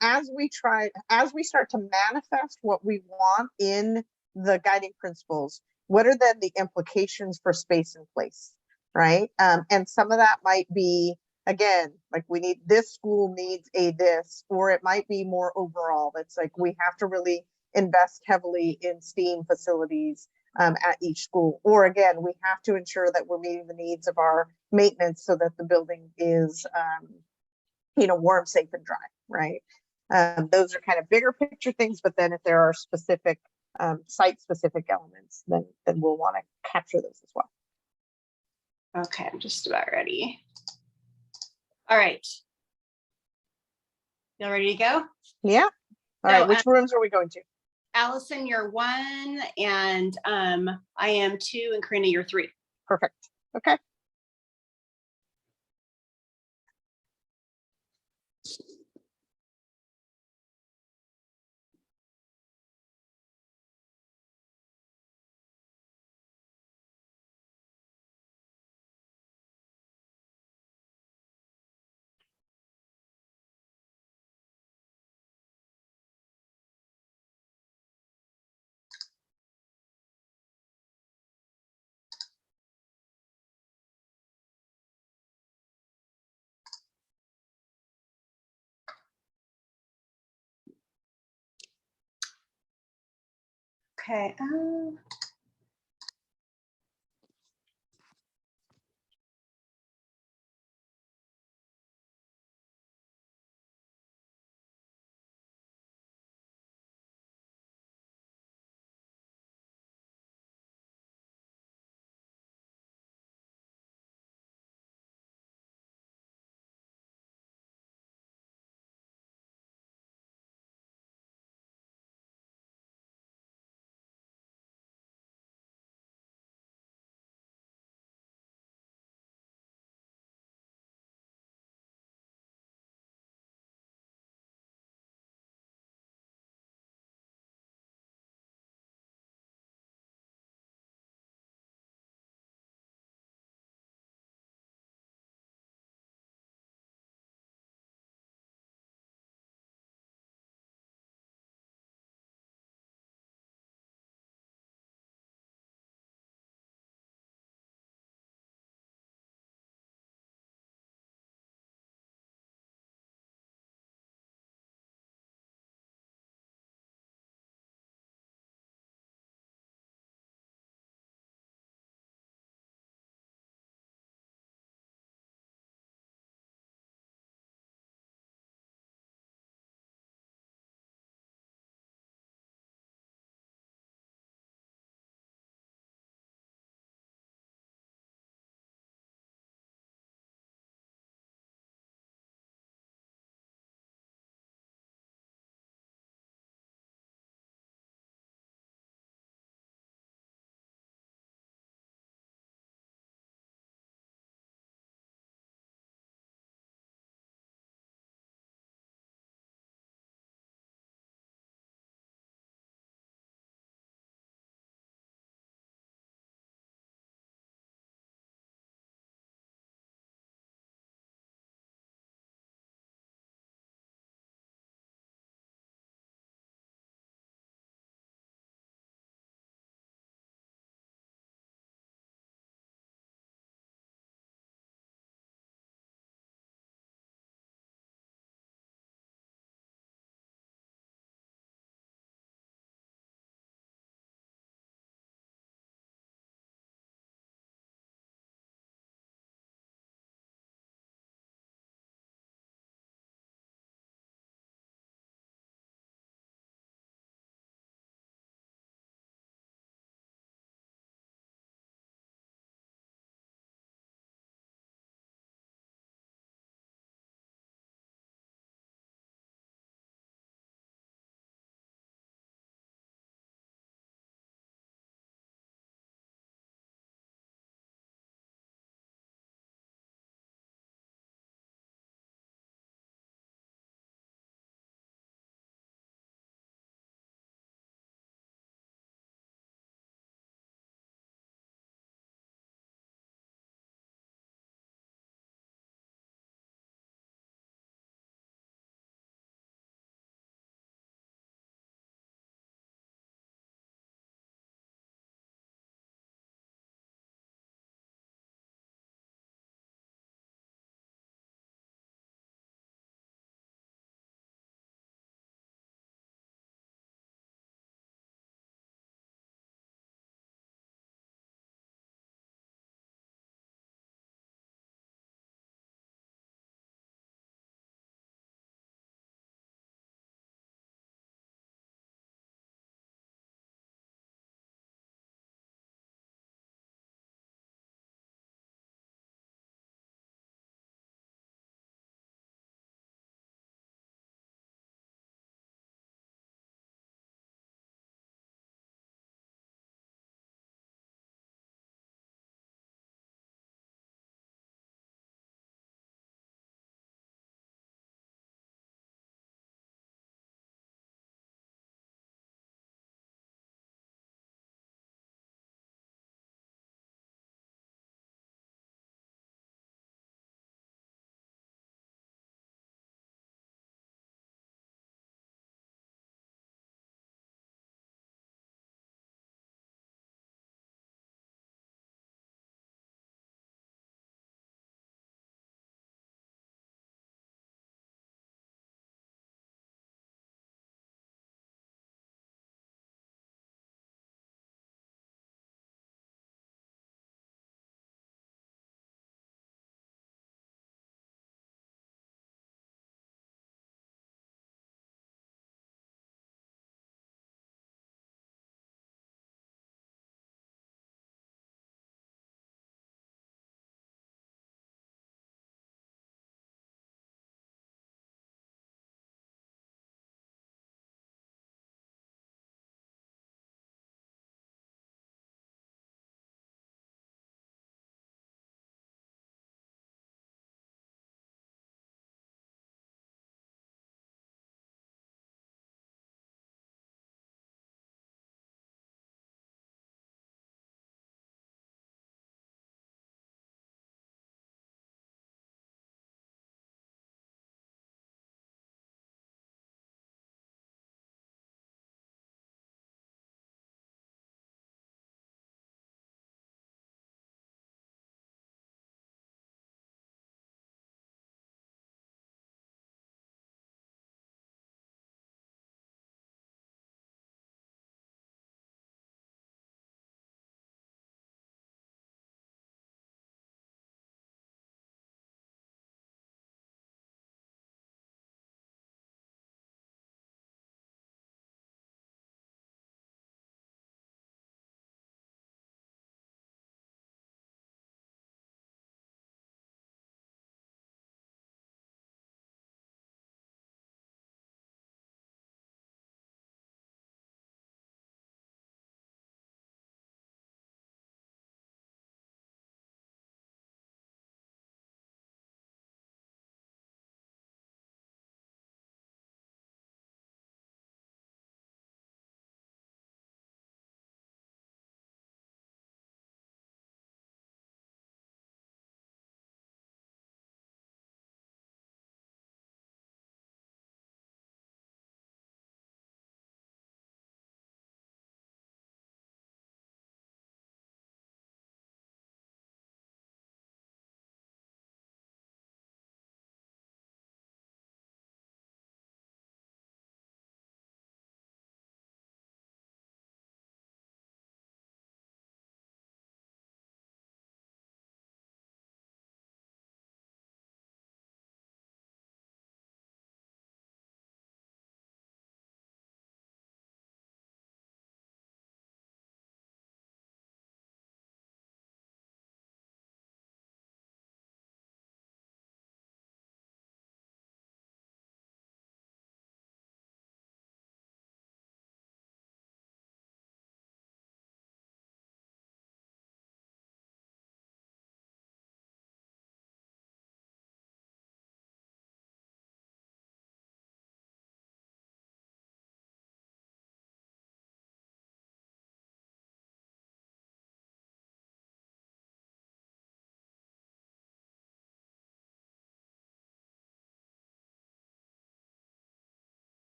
Speaker 1: as we start to manifest what we want in the guiding principles, what are then the implications for space and place, right? And some of that might be, again, like this school needs this, or it might be more overall. It's like we have to really invest heavily in STEAM facilities at each school. Or again, we have to ensure that we're meeting the needs of our maintenance so that the building is warm, safe, and dry, right? Those are kind of bigger picture things, but then if there are specific site-specific elements, then we'll want to capture those as well.
Speaker 14: Okay, I'm just about ready. All right. Y'all ready to go?
Speaker 1: Yeah. All right, which rooms are we going to?
Speaker 14: Allison, you're 1, and I am 2, and Karina, you're 3.
Speaker 1: Perfect. Okay.
Speaker 14: Okay.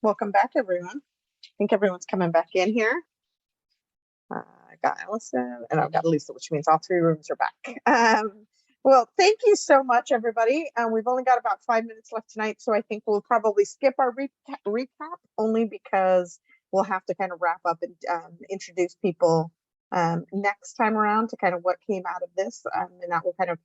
Speaker 1: Welcome back, everyone. I think everyone's coming back in here. I got Allison and I've got Lisa, which means all three rooms are back. Well, thank you so much, everybody. We've only got about 5 minutes left tonight, so I think we'll probably skip our recap only because we'll have to kind of wrap up and introduce people next time around to kind of what came out of this, and that will kind of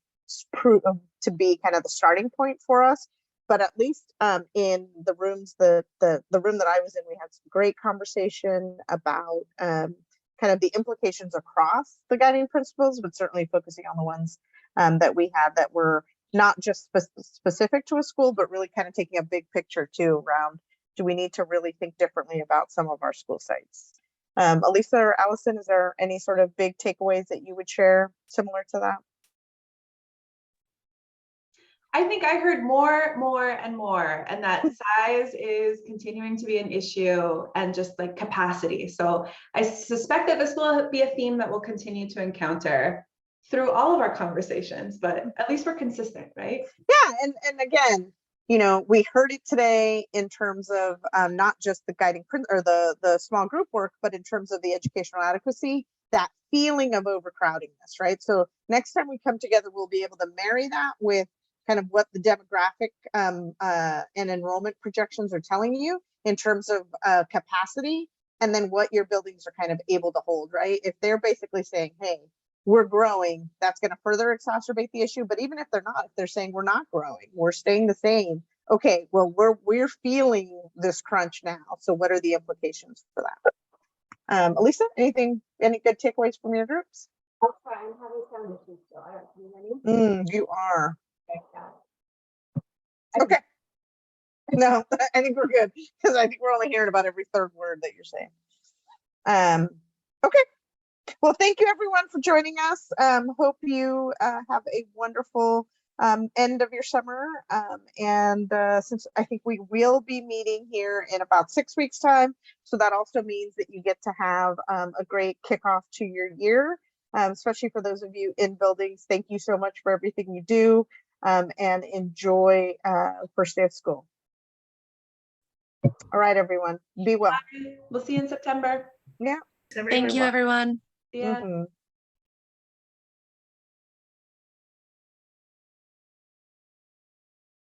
Speaker 1: prove to be kind of the starting point for us. But at least in the rooms, the room that I was in, we had some great conversation about kind of the implications across the guiding principles, but certainly focusing on the ones that we had that were not just specific to a school, but really kind of taking a big picture too around, do we need to really think differently about some of our school sites? Elisa or Allison, is there any sort of big takeaways that you would share similar to that?
Speaker 17: I think I heard more, and that size is continuing to be an issue, and just like capacity. So I suspect that this will be a theme that we'll continue to encounter through all of our conversations, but at least we're consistent, right?
Speaker 1: Yeah, and again, you know, we heard it today in terms of not just the guiding or the small group work, but in terms of the educational adequacy, that feeling of overcrowdingness, right? So next time we come together, we'll be able to marry that with kind of what the demographic and enrollment projections are telling you in terms of capacity, and then what your buildings are kind of able to hold, right? If they're basically saying, hey, we're growing, that's going to further exacerbate the issue. But even if they're not, if they're saying we're not growing, we're staying the same, okay, well, we're feeling this crunch now. So what are the implications for that? Elisa, any good takeaways from your groups?
Speaker 19: Oh, sorry, I'm having sound issues still. Can you hear me?
Speaker 1: You are.
Speaker 19: Okay.
Speaker 1: Okay. No, I think we're good because I think we're only hearing about every third word that you're saying. Okay. Well, thank you everyone for joining us. Hope you have a wonderful end of your summer. Since I think we will be meeting here in about 6 weeks time, so that also means that you get to have a great kickoff to your year, especially for those of you in buildings. Thank you so much for everything you do, and enjoy first day of school. All right, everyone, be well.
Speaker 17: Bye. We'll see you in September.
Speaker 1: Yeah.
Speaker 13: Thank you, everyone.
Speaker 17: Yeah.
Speaker 1: Mm-hmm.